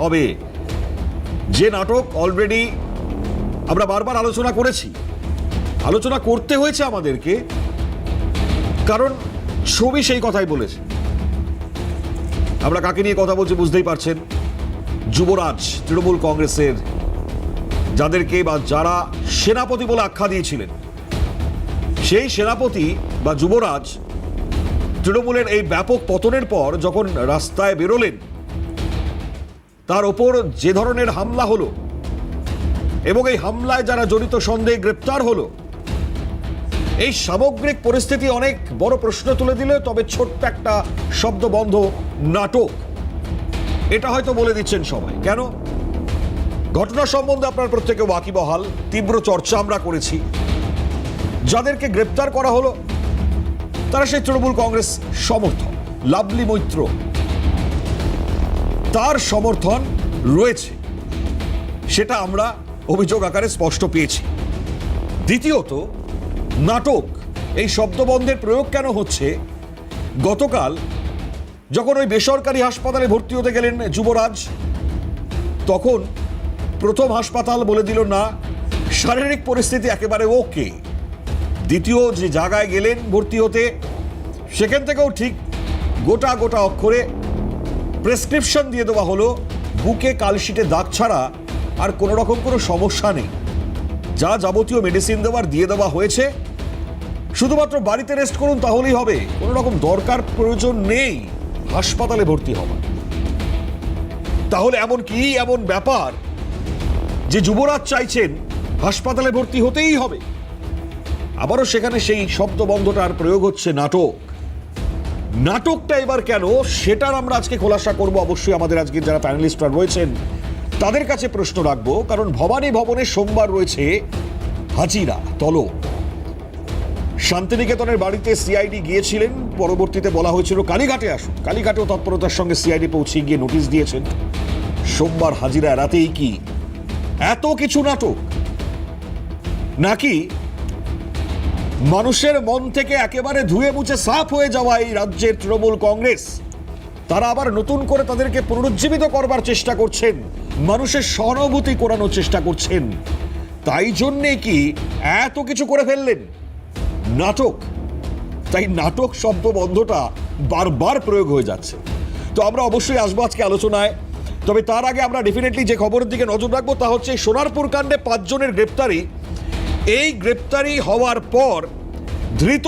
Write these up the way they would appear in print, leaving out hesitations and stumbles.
হবে। যে নাটক অলরেডি আমরা বারবার আলোচনা করেছি, আলোচনা করতে হয়েছে আমাদেরকে, কারণ ছবি সেই কথাই বলেছে। আমরা কাকে নিয়ে কথা বলছি বুঝতেই পারছেন। যুবরাজ, তৃণমূল কংগ্রেসের যাদেরকে বা যারা সেনাপতি বলে আখ্যা দিয়েছিলেন, সেই সেনাপতি বা যুবরাজ তৃণমূলের এই ব্যাপক পতনের পর যখন রাস্তায় বেরোলেন, তার ওপর যে ধরনের হামলা হলো এবং এই হামলায় যারা জড়িত সন্দেহে গ্রেপ্তার হলো, এই সামগ্রিক পরিস্থিতি অনেক বড় প্রশ্ন তুলে দিলে। তবে ছোট্ট একটা শব্দবন্ধ নাটক, এটা হয়তো বলে দিচ্ছেন সবাই। কেন? ঘটনা সম্বন্ধে আপনার প্রত্যেকে ওয়াকিবহাল, তীব্র চর্চা আমরা করেছি। যাদেরকে গ্রেপ্তার করা হলো তারা সেই তৃণমূল কংগ্রেস সমর্থক। লাভলি মৈত্র, তার সমর্থন রয়েছে, সেটা আমরা অভিযোগ আকারে স্পষ্ট পেয়েছি। দ্বিতীয়ত, নাটক, এই শব্দবন্ধের প্রয়োগ কেন হচ্ছে? গতকাল যখন ওই বেসরকারি হাসপাতালে ভর্তি হতে গেলেন যুবরাজ, তখন প্রথম হাসপাতাল বলে দিল না, শারীরিক পরিস্থিতি একেবারে ওকে। দ্বিতীয় যে জায়গায় গেলেন ভর্তি হতে, সেখান থেকেও ঠিক গোটা গোটা অক্ষরে প্রেসক্রিপশন দিয়ে দেওয়া হলো, বুকে কালশিটে দাগ ছাড়া আর কোনো রকম কোনো সমস্যা নেই। যা যাবতীয় মেডিসিন দেওয়ার দিয়ে দেওয়া হয়েছে, শুধুমাত্র বাড়িতে রেস্ট করুন তাহলেই হবে, কোনো রকম দরকার প্রয়োজন নেই হাসপাতালে ভর্তি হওয়া। তাহলে এমন ব্যাপার যে যুবরাজ চাইছেন হাসপাতালে ভর্তি হতেই হবে? আবারও সেখানে সেই শব্দবন্ধটার প্রয়োগ হচ্ছে নাটক। নাটকটা এবার কেন, সেটার আমরা আজকে খোলাসা করব। অবশ্যই আমাদের আজকে যারা প্যানেলিস্টরা রয়েছেন তাদের কাছে প্রশ্ন রাখবো, কারণ ভবানী ভবনে সোমবার রয়েছে হাজিরা তলব। শান্তিনিকেতনের বাড়িতে সিআইডি গিয়েছিলেন, পরবর্তীতে বলা হয়েছিল কালীঘাটে আসুন। কালীঘাটেও তৎপরতার সঙ্গে সিআইডি পৌঁছে গিয়ে নোটিশ দিয়েছেন। সোমবার হাজিরা এড়াতেই কি এত কিছু নাটক? নাকি মানুষের মন থেকে একেবারে ধুয়ে মুছে সাফ হয়ে যাওয়া এই রাজ্যের তৃণমূল কংগ্রেস, তারা আবার নতুন করে তাদেরকে পুনরুজ্জীবিত করবার চেষ্টা করছেন, মানুষের সহানুভূতি করানোর চেষ্টা করছেন, তাই জন্যে কি এত কিছু করে ফেললেন? নাটক। তাই নাটক শব্দবন্ধটা বারবার প্রয়োগ হয়ে যাচ্ছে। তো আমরা অবশ্যই আসবো আজকে আলোচনায়। তবে তার আগে আমরা ডেফিনেটলি যে খবরের দিকে নজর রাখবো তা হচ্ছে সোনারপুর কাণ্ডে 5 জনের গ্রেপ্তারি। এই গ্রেপ্তারি হওয়ার পর ধৃত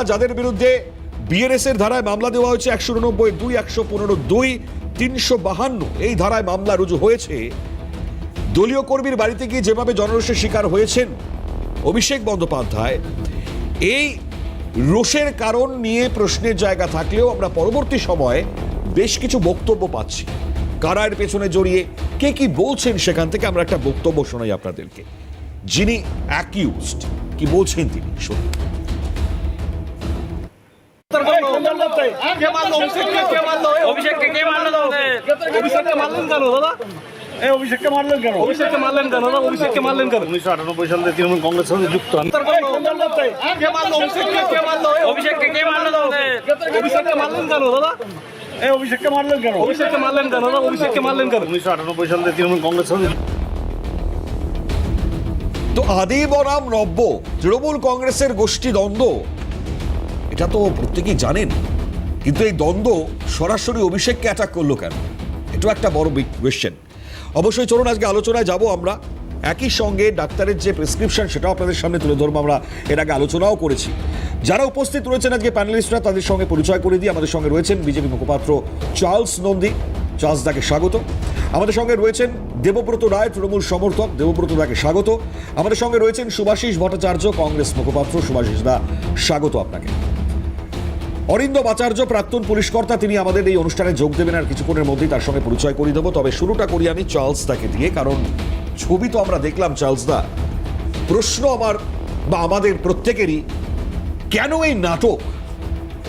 যাদের বিরুদ্ধে বিএনএস এর ধারায় মামলা দেওয়া হয়েছে 189(2), 115(2), 352 এই ধারায় মামলা রুজু হয়েছে। দলীয় কর্মীর বাড়িতে গিয়ে যেভাবে জনরোষের শিকার হয়েছেন অভিষেক বন্দ্যোপাধ্যায়, এই রোষের কারণ নিয়ে প্রশ্নের জায়গা থাকলেও আমরা পরবর্তী সময়ে বেশ কিছু বক্তব্য পাচ্ছি। কারা এর পেছনে জড়িয়ে, কে কি বলছেন, সেখান থেকে আমরা একটা বক্তব্য শোনাই আপনাদেরকে। যিনি অ্যাকিউজড, কি বলছেন তিনি শুনুন। অভিষেককে মারলেন কেন? 1998 সাল থেকে তৃণমূল কংগ্রেসের সঙ্গে যুক্ত। অভিষেককে মারলেন কেন? 1998 সাল থেকে তৃণমূল কংগ্রেসের সঙ্গে। তো আদি বনাম নব্য তৃণমূল কংগ্রেসের গোষ্ঠী দ্বন্দ্ব, এটা তো প্রত্যেকেই জানেন, কিন্তু এই দ্বন্দ্ব সরাসরি অভিষেককে অ্যাটাক করলো কেন? এটাও একটা বড় বিগ কোয়েশ্চেন। অবশ্যই চলুন আজকে আলোচনায় যাব আমরা। একই সঙ্গে ডাক্তারের যে প্রেসক্রিপশন সেটাও আপনাদের সামনে তুলে ধরবো। আমরা এর আগে আলোচনাও করেছি। যারা উপস্থিত রয়েছেন আজকে প্যানেলিস্টরা, তাদের সঙ্গে পরিচয় করে দিয়ে আমাদের সঙ্গে রয়েছেন বিজেপি মুখপাত্র চার্লস নন্দী। চার্লস দাকে স্বাগত। আমাদের সঙ্গে রয়েছেন দেবব্রত রায়, তৃণমূল সমর্থক। দেবব্রত দাকে স্বাগত। আমাদের সঙ্গে রয়েছেন শুভাশিস ভট্টাচার্য, কংগ্রেস মুখপাত্র। শুভাশিস দা, স্বাগত আপনাকে। অরিন্দম আচার্য, প্রাক্তন পুলিশকর্তা, তিনি আমাদের এই অনুষ্ঠানে যোগ দেবেন আর কিছুক্ষণের মধ্যেই, তার সঙ্গে পরিচয় করিয়ে দেবো। তবে শুরুটা করি আমি চার্লস দাকে দিয়ে, কারণ ছবি তো আমরা দেখলাম। চার্লস দা, প্রশ্ন আমার বা আমাদের প্রত্যেকেরই, কেন এই নাটক?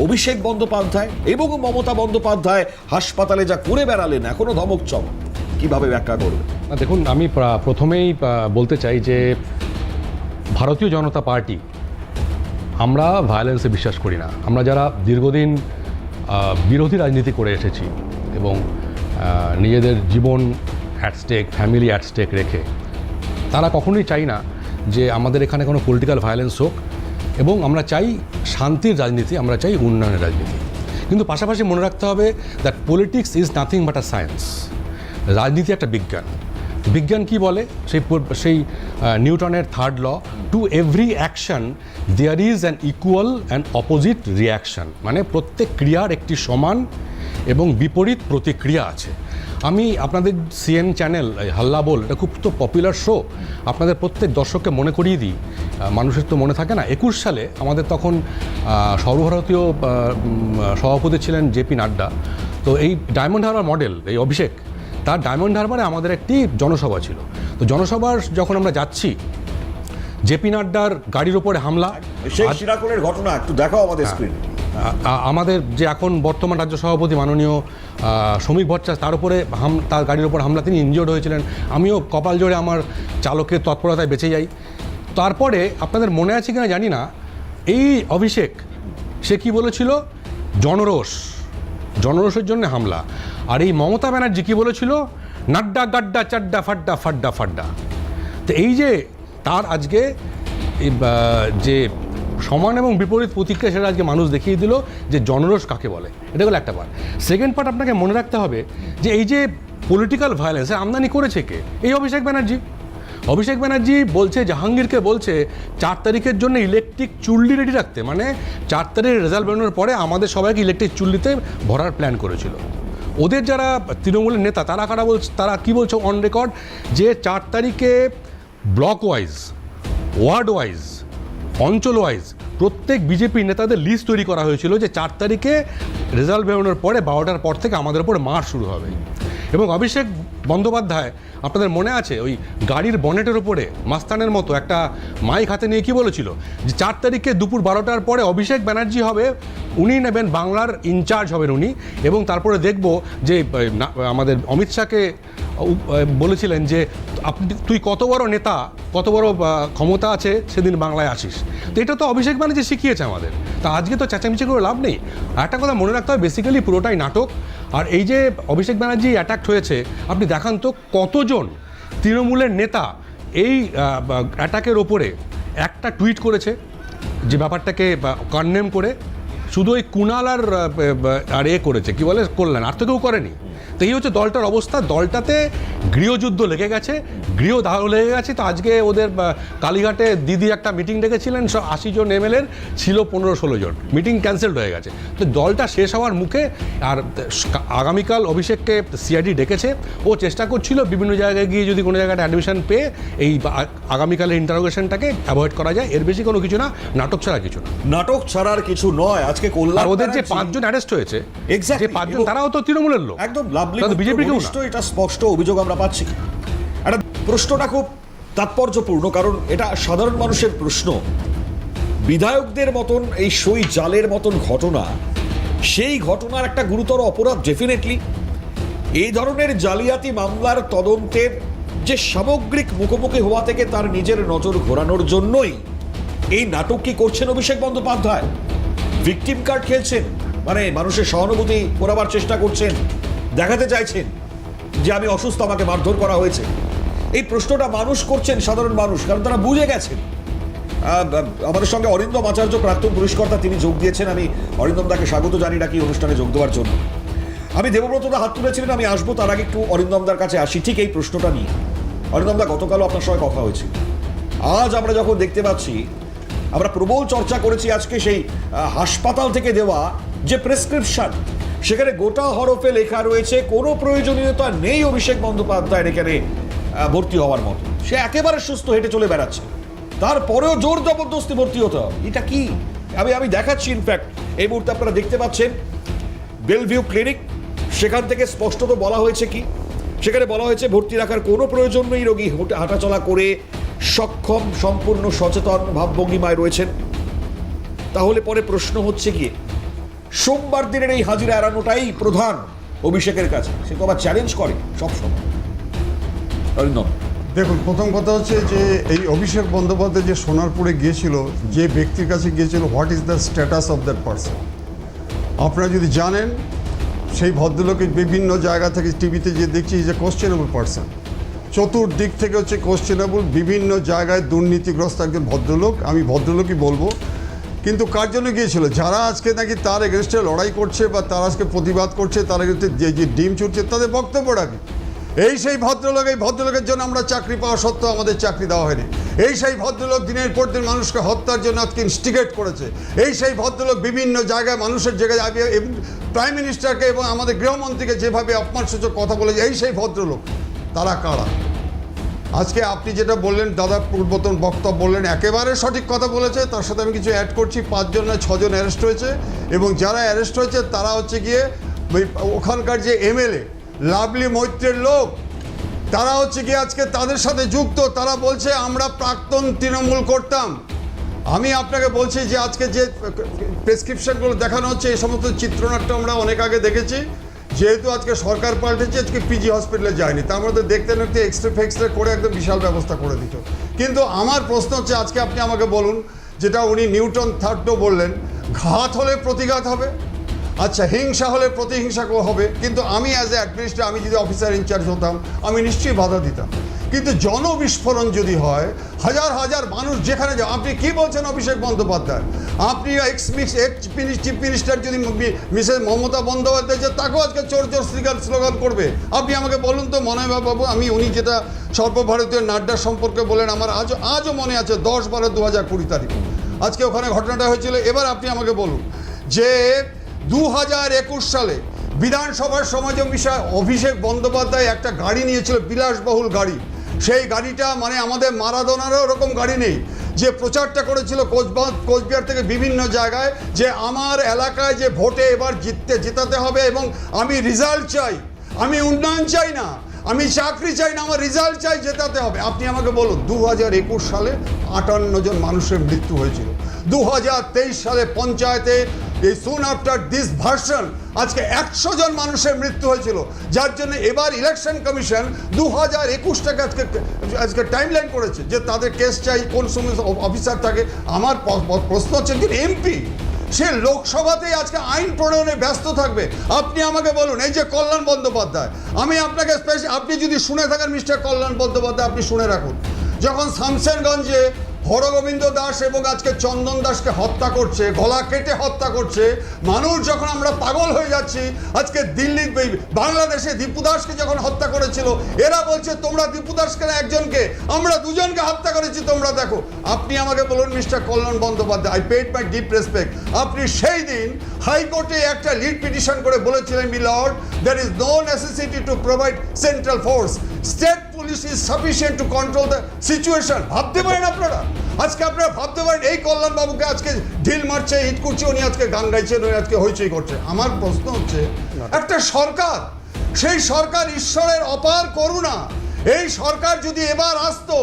অভিষেক বন্দ্যোপাধ্যায় এবং মমতা বন্দ্যোপাধ্যায় হাসপাতালে যা করে বেড়ালেন, এখনো ধমক চমক, কিভাবে ব্যাখ্যা করবে? দেখুন, আমি প্রথমেই বলতে চাই যে ভারতীয় জনতা পার্টি, আমরা ভায়োলেন্সে বিশ্বাস করি না। আমরা যারা দীর্ঘদিন বিরোধী রাজনীতি করে এসেছি এবং নিজেদের জীবন at stake, family at stake রেখে তারা কখনোই চাই না যে আমাদের এখানে কোনো পলিটিক্যাল ভায়োলেন্স হোক, এবং আমরা চাই শান্তির রাজনীতি, আমরা চাই উন্নয়নের রাজনীতি। কিন্তু পাশাপাশি মনে রাখতে হবে that politics is nothing but a science. রাজনীতি একটা বিজ্ঞান। বিজ্ঞান কি বলে? সেই নিউটনের third law, to every action there is an equal and opposite reaction, মানে প্রত্যেক ক্রিয়ার একটি সমান এবং বিপরীত প্রতিক্রিয়া আছে। আমি আপনাদের সিএন চ্যানেল হাল্লা বল, এটা খুব তো পপুলার শো, আপনাদের প্রত্যেক দর্শককে মনে করিয়ে দিই, মানুষের তো মনে থাকে না। 21 সালে আমাদের তখন সর্বভারতীয় সভাপতি ছিলেন জেপি নাড্ডা। তো এই ডায়মন্ড হারবার মডেল, এই অভিষেক, তার ডায়মন্ড হারবারে আমাদের একটি জনসভা ছিল। তো জনসভার যখন আমরা যাচ্ছি, জেপি নাড্ডার গাড়ির ওপরে হামলা, সেই সিরাকুলের ঘটনা একটু দেখাও আমাদের স্ক্রিন। আমাদের যে এখন বর্তমান রাজ্য সভাপতি মাননীয় শ্রমিক ভট্টাচার্য, তার উপরে তার গাড়ির ওপর হামলা, তিনি ইনজিওর্ড হয়েছিলেন। আমিও কপাল জোড়ে আমার চালকের তৎপরতায় বেঁচে যাই। তারপরে আপনাদের মনে আছে কিনা জানি না, এই অভিষেক সে কি বলেছিল? জনরোষের জন্য হামলা। আর এই মমতা ব্যানার্জি কি বলেছিল? নাড্ডা গাড্ডা চাড্ডা ফাড্ডা ফাড্ডা ফাড্ডা। তো এই যে তার আজকে যে সমান এবং বিপরীত প্রতিক্রিয়া, সেটা আজকে মানুষ দেখিয়ে দিল যে জনরোষ কাকে বলে। এটা হলো একটা পার্ট। সেকেন্ড পার্ট, আপনাকে মনে রাখতে হবে যে এই যে পলিটিক্যাল ভায়োলেন্সের আমদানি করেছে কে? এই অভিষেক ব্যানার্জি বলছে, জাহাঙ্গীরকে বলছে 4 তারিখের জন্য ইলেকট্রিক চুল্লি রেডি রাখতে, মানে 4 তারিখ রেজাল্ট বেরোনোর পরে আমাদের সবাইকে ইলেকট্রিক চুল্লিতে ভরার প্ল্যান করেছিল। ওদের যারা তৃণমূলের নেতা, তারা কি বলছে অন রেকর্ড, যে 4 তারিখে ব্লক ওয়াইজ, ওয়ার্ড ওয়াইজ, অঞ্চল ওয়াইজ প্রত্যেক বিজেপি নেতাদের লিস্ট তৈরি করা হয়েছিল যে 4 তারিখে রেজাল্ট বেরোনোর পরে 12টার পর থেকে আমাদের উপরে মার্চ শুরু হবে। এবং অভিষেক বন্দ্যোপাধ্যায়, আপনাদের মনে আছে, ওই গাড়ির বনেটের উপরে মাস্তানের মতো একটা মাইক হাতে নিয়ে কি বলেছিল? যে 4 তারিখে দুপুর 12টার পরে অভিষেক ব্যানার্জি হবে, উনি নেবেন, বাংলার ইনচার্জ হবেন উনি। এবং তারপরে দেখব যে আমাদের অমিত শাহকে বলেছিলেন যে তুই কত বড় নেতা, কত বড় ক্ষমতা আছে, সেদিন বাংলায় আসিস। তো এটা তো অভিষেক ব্যানার্জি শিখিয়েছে আমাদের। তা আজকে তো চেঁচামেচি করে লাভ নেই। একটা কথা মনে রাখতে হবে, বেসিক্যালি পুরোটাই নাটক। আর এই যে অভিষেক ব্যানার্জি অ্যাটাক্ট হয়েছে, আপনি দেখান তো কতজন তৃণমূলের নেতা এই অ্যাটাকের ওপরে একটা টুইট করেছে, যে ব্যাপারটাকে কনডেম করে। শুধু ওই কুণাল আর করেছে, কি বলে, কল্যাণ, আর তো কেউ করেনি। তো এই হচ্ছে দলটার অবস্থা। দলটাতে গৃহযুদ্ধ লেগে গেছে, গৃহদাহ লেগে গেছে। তো আজকে ওদের কালীঘাটে দিদি একটা মিটিং ডেকেছিলেন, 80 জন এমএলএর ছিল 15-16 জন, মিটিং ক্যান্সেলড হয়ে গেছে। তো দলটা শেষ হওয়ার মুখে। আর আগামীকাল অভিষেককে সিআইডি ডেকেছে, ও চেষ্টা করছিল বিভিন্ন জায়গায় গিয়ে যদি কোনো জায়গায় অ্যাডমিশন পেয়ে এই আগামীকালের ইন্টারোগেশনটাকে অ্যাভয়েড করা যায়। এর বেশি কোনো কিছু না, নাটক ছাড়া কিছু না। নাটক ছাড়ার কিছু নয়। আজকে কল্যাণ, ওদের যে 5 জন অ্যারেস্ট হয়েছে, Exactly, যে 5 জন তারাও তো তৃণমূলের লোক, একদম লাভলি বিজেপি কেউ না। এটা স্পষ্ট অভিযোগ আমরা পাচ্ছি। একটা প্রশ্নটা খুব তাৎপর্যপূর্ণ, কারণ এটা সাধারণ মানুষের প্রশ্ন। বিধায়কদের মতন এই সই জালের মতন ঘটনা, সেই ঘটনার একটা গুরুতর অপরাধ ডেফিনেটলি। এই ধরনের জালিয়াতি মামলার তদন্তের যে সামগ্রিক মুখোমুখি হওয়া থেকে তার নিজের নজর ঘোরানোর জন্যই এই নাটক কি করছেন অভিষেক বন্দ্যোপাধ্যায়? ভিকটিম কার্ড খেলছেন, মানে মানুষের সহানুভূতি করাবার চেষ্টা করছেন, দেখাতে চাইছেন যে আমি অসুস্থ, আমাকে মারধর করা হয়েছে। এই প্রশ্নটা মানুষ করছেন, সাধারণ মানুষ, কারণ তারা বুঝে গেছেন। আমাদের সঙ্গে অরিন্দম আচার্য, প্রাক্তন পুরস্কর্তা, তিনি যোগ দিয়েছেন। আমি অরিন্দম দাকে স্বাগত জানি নাকি অনুষ্ঠানে যোগ দেওয়ার জন্য। আমি দেবব্রত দা হাত তুলেছিলেন, আমি আসবো, তার আগে একটু অরিন্দম দার কাছে আসি ঠিক এই প্রশ্নটা নিয়ে। অরিন্দম দা, গতকালও আপনার সঙ্গে কথা হয়েছে। আজ আমরা যখন দেখতে পাচ্ছি, আমরা প্রবল চর্চা করেছি আজকে সেই হাসপাতাল থেকে দেওয়া যে প্রেসক্রিপশন, সেখানে গোটা হরফে লেখা রয়েছে কোনো প্রয়োজনীয়তা নেই অভিষেক বন্দ্যোপাধ্যায়ের এখানে ভর্তি হওয়ার মতো। সে একেবারে সুস্থ, হেঁটে চলে বেড়াচ্ছে, তারপরেও জোর জবরদস্তি ভর্তি হতে হবে। এটা কি? আমি দেখাচ্ছি। ইনফ্যাক্ট এই মুহূর্তে আপনারা দেখতে পাচ্ছেন বেলভিউ ক্লিনিক, সেখান থেকে স্পষ্টত বলা হয়েছে কি, সেখানে বলা হয়েছে ভর্তি রাখার কোনো প্রয়োজন নেই, রোগী হাঁটাচলা করে সক্ষম, সম্পূর্ণ সচেতন ভাবভঙ্গিমায় রয়েছেন। তাহলে পরে প্রশ্ন হচ্ছে কি, সোমবার দিনের এই হাজিরা এড়ানোটাই প্রধান অভিষেকের কাছে, সে তো আবার চ্যালেঞ্জ করে সবসময়। দেখুন, প্রথম কথা হচ্ছে যে এই অভিষেক বন্দ্যোপাধ্যায় যে সোনারপুরে গিয়েছিল, যে ব্যক্তির কাছে গিয়েছিল, what is the status of that person? আপনারা যদি জানেন, সেই ভদ্রলোকের বিভিন্ন জায়গা থেকে টিভিতে যে দেখছি যে কোশ্চেনেবল পার্সন, চতুর্দিক থেকে হচ্ছে কোশ্চেনেবল, বিভিন্ন জায়গায় দুর্নীতিগ্রস্ত একজন ভদ্রলোক, আমি ভদ্রলোকই বলবো। কিন্তু কার জন্য গিয়েছিল? যারা আজকে নাকি তার এগেনস্টে লড়াই করছে বা তারা আজকে প্রতিবাদ করছে, তার এগেনস্টে যে ডিম ছুটছে, তাদের বক্তব্যটা কি? এই সেই ভদ্রলোক, এই ভদ্রলোকের জন্য আমরা চাকরি পাওয়া সত্ত্বেও আমাদের চাকরি দেওয়া হয়নি। এই সেই ভদ্রলোক দিনের পর দিন মানুষকে হত্যার জন্য আজকে ইনস্টিগেট করেছে। এই সেই ভদ্রলোক বিভিন্ন জায়গায় মানুষের জায়গায় প্রাইম মিনিস্টারকে এবং আমাদের গৃহমন্ত্রীকে যেভাবে অপমানসূচক কথা বলেছে, এই সেই ভদ্রলোক। তারা কারা? আজকে আপনি যেটা বললেন, দাদা পূর্বতন বক্তব্য বললেন, একেবারে সঠিক কথা বলেছে। তার সাথে আমি কিছু অ্যাড করছি, 5 জন না 6 জন অ্যারেস্ট হয়েছে, এবং যারা অ্যারেস্ট হয়েছে তারা হচ্ছে গিয়ে ওখানকার যে এমএলএ লাভলি মৈত্রের লোক, তারা হচ্ছে গিয়ে আজকে তাদের সাথে যুক্ত। তারা বলছে আমরা প্রাক্তন তৃণমূল করতাম। আমি আপনাকে বলছি যে আজকে যে প্রেসক্রিপশনগুলো দেখানো হচ্ছে, এই সমস্ত চিত্রনাট্য আমরা অনেক আগে দেখেছি। যেহেতু আজকে সরকার পাল্টেছে, আজকে পিজি হসপিটালে যায়নি, তার মধ্যে দেখতে দেখতে এক্সরে করে একদম বিশাল ব্যবস্থা করে দিত। কিন্তু আমার প্রশ্ন হচ্ছে, আজকে আপনি আমাকে বলুন, যেটা উনি নিউটন থার্ডও বললেন, ঘাত হলে প্রতিঘাত হবে, আচ্ছা হিংসা হলে প্রতিহিংসা হবে, কিন্তু আমি অ্যাজ এ অ্যাডমিনিস্ট্রেটর, আমি যদি অফিসার ইনচার্জ হতাম, আমি নিশ্চয়ই বাধা দিতাম। কিন্তু জনবিস্ফোরণ যদি হয়, হাজার হাজার মানুষ যেখানে যাও, আপনি কি বলছেন অভিষেক বন্দ্যোপাধ্যায়? আপনি এক্স চিফ মিনিস্টার যদি মিসেস মমতা বন্দ্যোপাধ্যায়, যে তাকেও আজকে চোর চোর স্লোগান করবে। আপনি আমাকে বলুন তো মনে বাবু, আমি উনি যেটা সর্বভারতীয় নাড্ডা সম্পর্কে বলেন, আমার আজও মনে আছে 10/12/2020 তারিখ আজকে ওখানে ঘটনাটা হয়েছিল। এবার আপনি আমাকে বলুন যে 2021 সালে বিধানসভার সময় যে অভিষেক বন্দ্যোপাধ্যায় একটা গাড়ি নিয়েছিল, বিলাসবহুল গাড়ি, সেই গাড়িটা মানে আমাদের মারাদোনারও ওরকম গাড়ি নেই, যে প্রচারটা করেছিল কোচবিহার থেকে বিভিন্ন জায়গায়, যে আমার এলাকায় যে ভোটে এবার জেতাতে হবে এবং আমি রেজাল্ট চাই, আমি উন্নয়ন চাই না, আমি চাকরি চাই না, আমার রেজাল্ট চাই, জেতাতে হবে। আপনি আমাকে বলুন, 2021 সালে 58 জন মানুষের মৃত্যু হয়েছিল। 2023 সালে পঞ্চায়েতে এই সুন আফটার দিস ভার্সন আজকে 100 জন মানুষের মৃত্যু হয়েছিল, যার জন্য এবার ইলেকশন কমিশন 2021টাকে আজকে টাইমলাইন করেছে যে তাদের কেস চাই, কোন সময় অফিসার থাকে। আমার প্রশ্ন হচ্ছে, একজন এমপি সে লোকসভাতেই আজকে আইন প্রণয়নে ব্যস্ত থাকবে। আপনি আমাকে বলুন, এই যে কল্যাণ বন্দ্যোপাধ্যায়, আমি আপনাকে আপনি যদি শুনে থাকেন মিস্টার কল্যাণ বন্দ্যোপাধ্যায়, আপনি শুনে রাখুন, যখন শামসেরগঞ্জে হরগোবিন্দ দাস এবং আজকে চন্দন দাসকে হত্যা করছে, গলা কেটে হত্যা করছে, মানুষ যখন আমরা পাগল হয়ে যাচ্ছি, আজকে দিল্লি বাংলাদেশে দীপু দাসকে যখন হত্যা করেছিল, এরা বলছে তোমরা দীপু দাসকে না একজনকে, আমরা দুজনকে হত্যা করেছি, তোমরা দেখো। আপনি আমাকে বলুন Mister Kalyan Bandyopadhyay, I paid my deep respect, আপনি সেই দিন হাইকোর্টে একটা লিড পিটিশন করে বলেছিলেন, my lord, there is no necessity to provide central force, state police is sufficient to control the situation। ভাবতে পারেন আপনারা, আজকে আপনারা ভাবতে পারেন এই কল্যাণ বাবুকে আজকে ঢিল মারছে, হিট করছে, উনি আজকে গান গাইছেন, উনি আজকে হইচই করছে। আমার প্রশ্ন হচ্ছে, একটা সরকার, সেই সরকার ঈশ্বরের অপার করুণা, এই সরকার যদি এবার আসতো,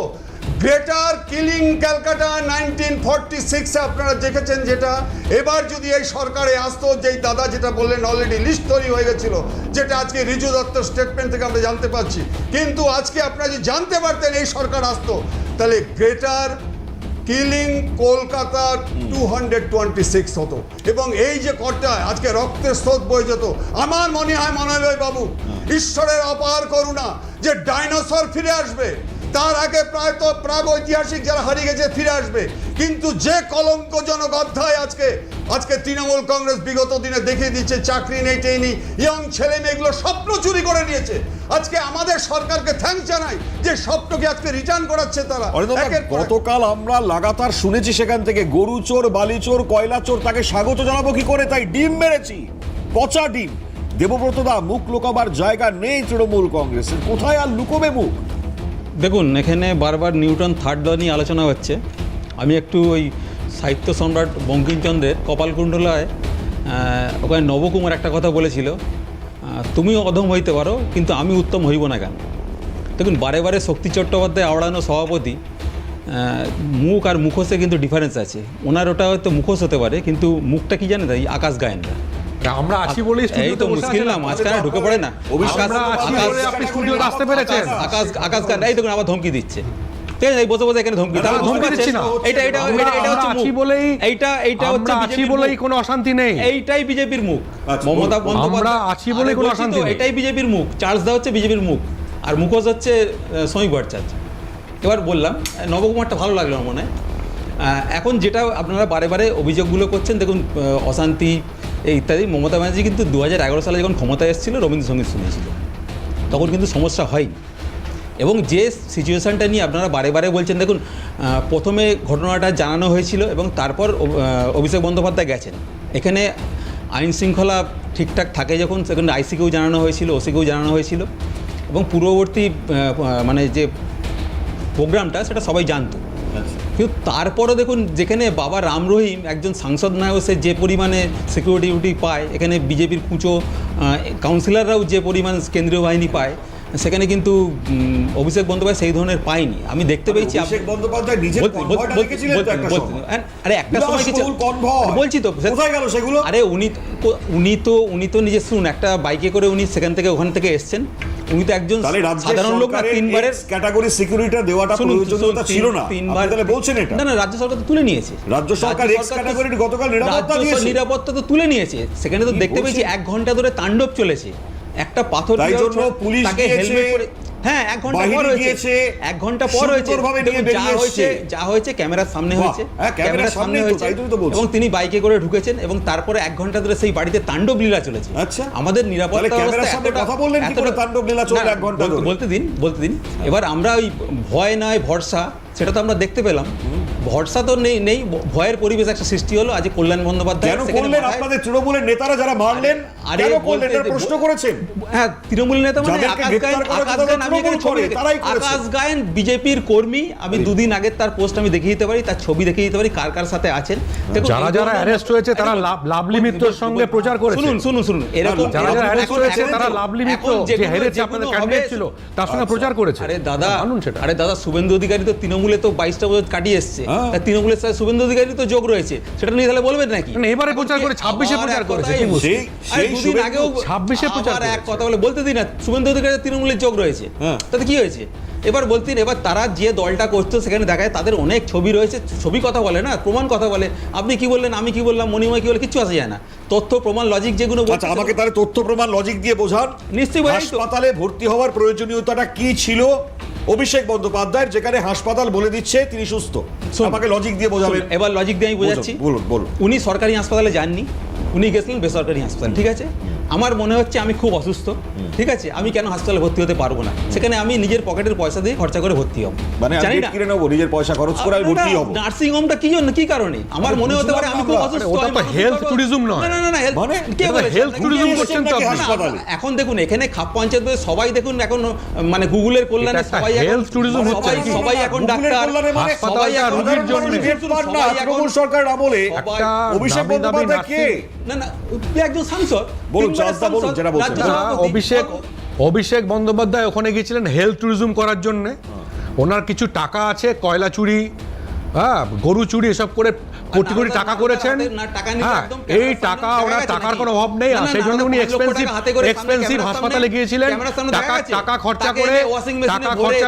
গ্রেটার কিলিং ক্যালকাটা 1946 আপনারা দেখেছেন, যেটা এবার যদি এই সরকারে আসতো, যেই দাদা যেটা বললেন অলরেডি লিস্ট তৈরি হয়ে গেছিল, যেটা আজকে রিজু দত্তর স্টেটমেন্ট থেকে আমরা জানতে পারছি, কিন্তু আজকে আপনারা যদি জানতে পারতেন এই সরকার আসতো, তাহলে গ্রেটার কিলিং কলকাতা 226 হতো, এবং এই যে করটা আজকে রক্তের স্রোত বয়ে যেত। আমার মনে হয় মনোহর বাবু, ঈশ্বরের অপার করুণা, যে ডাইনোসর ফিরে আসবে, তার আগে প্রাগ ঐতিহাসিক যারা হারিয়ে গেছে ফিরে আসবে, কিন্তু যে কলঙ্কজনক অধ্যায় আজকে তৃণমূল কংগ্রেস বিগত দিনে দেখিয়ে দিচ্ছে, চাকরি নেই, টেই ইয়ং ছেলে মেয়েগুলো স্বপ্ন চুরি করে নিয়েছে। আজকে আমাদের সরকারকে থ্যাঙ্কস জানাই যে স্বপ্নকে আজকে রিটার্ন করাচ্ছে তারা। গতকাল আমরা লাগাতার শুনেছি সেখান থেকে, গরু চোর, বালি চোর, কয়লা চোর, তাকে স্বাগত জানাবো কি করে? তাই ডিম মেরেছি, পচা ডিম। দেবব্রত দা, মুখ লুকাবার জায়গা নেই তৃণমূল কংগ্রেসের, কোথায় আর লুকোবে মুখ? দেখুন, এখানে বারবার নিউটন থার্ড ল নিয়ে আলোচনা হচ্ছে। আমি একটু ওই সাহিত্য সম্রাট বঙ্কিমচন্দ্রের কপালকুণ্ডলায় ওখানে নবকুমার একটা কথা বলেছিল, তুমি অধম হইতে পারো কিন্তু আমি উত্তম হইব না কেন। দেখুন, বারে বারে শক্তি চট্টোপাধ্যায় আওড়ানো সভাপতি, মুখ আর মুখোশে কিন্তু ডিফারেন্স আছে। ওনার ওটা হয়তো মুখোশ হতে পারে, কিন্তু মুখটা কি জানে তাই আকাশ গায়েনরা। আমরা আছি বলেই এই তো মুশকিল না, মাঝখানে ঢুকে পড়ে না। আপনি স্টুডিওতে আসতে পেরেছেন, আকাশ গান, এই দেখুন আবার ধমকি দিচ্ছে। ঠিক আছে, এই বসে বসে এখানে ধমকি আমরা ধমকি দিচ্ছি না। এটা এটা আমরা এটা হচ্ছে আছি মুখ। বলেই এইটা হচ্ছে আমরা আছি বিজেপির বলেই মুখ। কোনো অশান্তি নেই। এইটাই বিজেপির মুখ। আচ্ছা, মমতা বলুন। বন্দ্যোপাধ্যায় আমরা আছি বলেই কোনো বলছি তো, অশান্তি নেই। এটাই বিজেপির মুখ। চার্লস দা হচ্ছে বিজেপির মুখ, আর মুখোশ হচ্ছে শ্রমিক ভট্টাচার্য। এবার বললাম নবকুমারটা ভালো লাগলো আমার মনে হয়। এখন যেটা আপনারা বারে বারে অভিযোগগুলো করছেন, দেখুন অশান্তি এই ইত্যাদি, মমতা ব্যানার্জি কিন্তু 2011 সালে যখন ক্ষমতায় এসেছিল রবীন্দ্রসঙ্গীত শুনেছিল, তখন কিন্তু সমস্যা হয়নি। এবং যে সিচুয়েশানটা নিয়ে আপনারা বারে বারে বলছেন, দেখুন প্রথমে ঘটনাটা জানানো হয়েছিল এবং তারপর অভিষেক বন্দ্যোপাধ্যায় গেছেন। এখানে আইন শৃঙ্খলা ঠিকঠাক থাকে যখন, সেখানে আইসিকেও জানানো হয়েছিল, ওসিকেও জানানো হয়েছিল, এবং পূর্ববর্তী মানে যে প্রোগ্রামটা সেটা সবাই জানতো। কিন্তু তারপরও দেখুন, যেখানে বাবা রাম রহিম একজন সাংসদ নয়, সে যে পরিমাণে সিকিউরিটি পায়, এখানে বিজেপির কুঁচো কাউন্সিলররাও যে পরিমাণ কেন্দ্রীয় বাহিনী পায়, সেখানে কিন্তু অভিষেক বন্দ্যোপাধ্যায় সেই ধরনের পায়নি। আমি দেখতে পেয়েছি অভিষেক বন্দ্যোপাধ্যায় নিজের কনভয়টা লিখেছিলেন তো একটা সময়। আরে একটা সময় কিছু বিলাসবহুল কনভয়। বলছি তো, কোথায় গেল সেগুলো? আরে উনি তো নিজে শুনুন, একটা বাইকে করে উনি সেখান থেকে ওখান থেকে এসছেন। উনি তো একজন তাহলে রাজ্য সাধারণ লোক না, তিনবারের ক্যাটাগরি সিকিউরিটি দেওয়াটা প্রয়োজনীয়তা ছিল না। আপনি তাহলে বলছেন এটা? না, রাজ্য সরকার তো তুলে নিয়েছে। রাজ্য সরকার এক্স ক্যাটাগরির গতকাল নিরাপত্তা দিয়েছে। নিরাপত্তা তো তুলে নিয়েছে। সেখানে তো দেখতে পেয়েছি 1 ঘন্টা ধরে তাণ্ডব চলেছে। একটা পাথর তাই জন্য পুলিশ তাকে গিয়েছে, হেলমেট পরে, হ্যাঁ 1 ঘন্টা বাহিনী পর হয়েছে, গিয়েছে, 1 ঘন্টা পর হয়েছে। সুন্দরভাবে নিয়ে দেখুন, বেরিয়ে এসছে। যা হয়েছে ক্যামেরার সামনে বাহ, হয়েছে, হ্যাঁ, ক্যামেরার সামনেই তো, তাই তুমি তো বলছো। এবং তিনি বাইকে করে ঢুকেছেন এবং তারপরে 1 ঘন্টা ধরে সেই বাড়িতে তাণ্ডব লীলা চলেছে। আচ্ছা। আমাদের নিরাপত্তা তাহলে ক্যামেরার ব্যবস্থা সামনে এতটা- কথা বললেন কি করে এতটা- তাণ্ডব লীলা চলবে না, 1 ঘন্টা ধরে? বলতে দিন। এবার আমরা ওই ভয় নয় ভরসা, সেটা তো আমরা দেখতে পেলাম। ভরসা তো নেই, ভয়ের পরিবেশ একটা সৃষ্টি হলো। আজ কল্যাণ বন্দ্যোপাধ্যায় কেন সেখানে করলেন? মাথায়- আপনাদের তৃণমূলের নেতারা যারা মারলেন, আরে কেন করলেন? বলতে- এটা প্রশ্ন করেছেন? হ্যাঁ, তৃণমূল নেতা মানে যাদেরকে গ্রেফতার করা হয়েছে তারা আমি এখানে তৃণমূল করে, তারাই করেছে। আকাশ গায়েন বিজেপির কর্মী। আমি দুদিন আগের তার পোস্ট আমি দেখিয়ে দিতে পারি, তার ছবি দেখিয়ে দিতে পারি, কার কার সাথে আছেন। দেখুন, যারা এই যারা ধরনের- অ্যারেস্ট হয়েছে তারা লাভলি মিত্রর সঙ্গে প্রচার করেছে। শুনুন, এরকম যারা যারা অ্যারেস্ট এখন- হয়েছে এখন তারা যে- লাভলি মিত্র এখন যে যেগুলো- হেরেছে আপনাদের যেগুলো ক্যান্ডিডেট হবে- ছিল তার সঙ্গে প্রচার করেছে। আরে দাদা, মানুন সেটা। শুভেন্দু অধিকারী তো তৃণমূলে তো 22টা বছর কাটিয়ে এসছে। হ্যাঁ। তা তৃণমূলের সাথে শুভেন্দু অধিকারী তো যোগ রয়েছে, সেটা নিয়ে তাহলে বলবেন নাকি? না, এবারে প্রচার করে 26-এ আবার প্রচার এক করেছে, কথাই কি মুশকিল? আরে সেই দুদিন শুভেন্দু আগেও 26-এ প্রচার আবার এক করেছে। কথা বলে বলতে দিন না, শুভেন্দু অধিকারী তৃণমূলের যোগ রয়েছে। হ্যাঁ। তাতে কি হয়েছে? এবার বলতেন, এবার তারা যে দলটা করতো সেখানে দেখায় তাদের অনেক ছবি রয়েছে, ছবি কথা বলে না, প্রমাণ কথা বলে। আপনি কি বললেন, আমি কি বললাম, মণিময় কি বলে, কিচ্ছু আসে যায় না। তথ্য প্রমাণ লজিক যেগুলো বলছে, আচ্ছা, আমাকে তাহলে তথ্য প্রমাণ লজিক দিয়ে বোঝান। নিশ্চয়ই বোঝাই তো। হাসপাতালে ভর্তি হওয়ার প্রয়োজনীয়তাটা কি ছিল অভিষেক বন্দ্যোপাধ্যায়ের, যেখানে হাসপাতাল বলে দিচ্ছে তিনি সুস্থ? আমাকে লজিক দিয়ে বোঝাবেন। এবার লজিক দিয়ে আমি বোঝাচ্ছি। বলুন। উনি সরকারি হাসপাতালে যাননি, উনি গেছিলেন বেসরকারি হাসপাতাল। ঠিক আছে, আমার মনে হচ্ছে আমি খুব অসুস্থ, ঠিক আছে, আমি কেন হাসপাতালে ভর্তি হতে পারবো না? সেখানে আমি নিজের পকেটের পয়সা দিয়ে খরচা করে ভর্তি হব। মানে আমি জানি বেড না কিনে নেবো, নিজের পয়সা খরচ করে আমি ভর্তি হব। নার্সিং হোমটা কি জন্য, কি কারণে? আমার মনে হতে পারে আমি খুব বুঝলাম না অসুস্থ। ওটা আমি তো মানসিক health ভাবে- tourism নয়। না, health- মানে? কে এটা বলেছে? health আপনি tourism কি করছেন তো বলেছেন? আপনি। না, হাসপাতালে। এখন দেখুন, এখানে খাপ পঞ্চায়েত সবাই দেখুন, এখন মানে গুগলের কল্যাণে এটা একটা সবাই এখন- health tourism হচ্ছে। সবাই এখন গুগলের ডাক্তার, কল্যাণে মানে সবাই হাসপাতালটা এখন রোগীর জন্য। না, তৃণমূল সরকার আমলে সবাই- অভিষেক দামি দামি বন্দ্যোপাধ্যায় কে? না, তুই একজন সাংসদ। বলুন, তিনবারের চাষদা বলুন, সাংসদ, যেটা বলছেন। রাজ্য না, সভাপতি। অভিষেক বন্দ্যোপাধ্যায় ওখানে গিয়েছিলেন হেলথ ট্যুরিজম করার জন্য। ওনার কিছু টাকা আছে, কয়লা চুরি, হ্যাঁ, গরু চুরি, এসব করে কোটি কোটি টাকা করেছেন। হ্যাঁ, এই টাকা ওনার টাকার কোনো অভাব নেই, আর সেই জন্য উনি এক্সপেন্সিভ হাসপাতালে গিয়েছিলেন। টাকা খরচা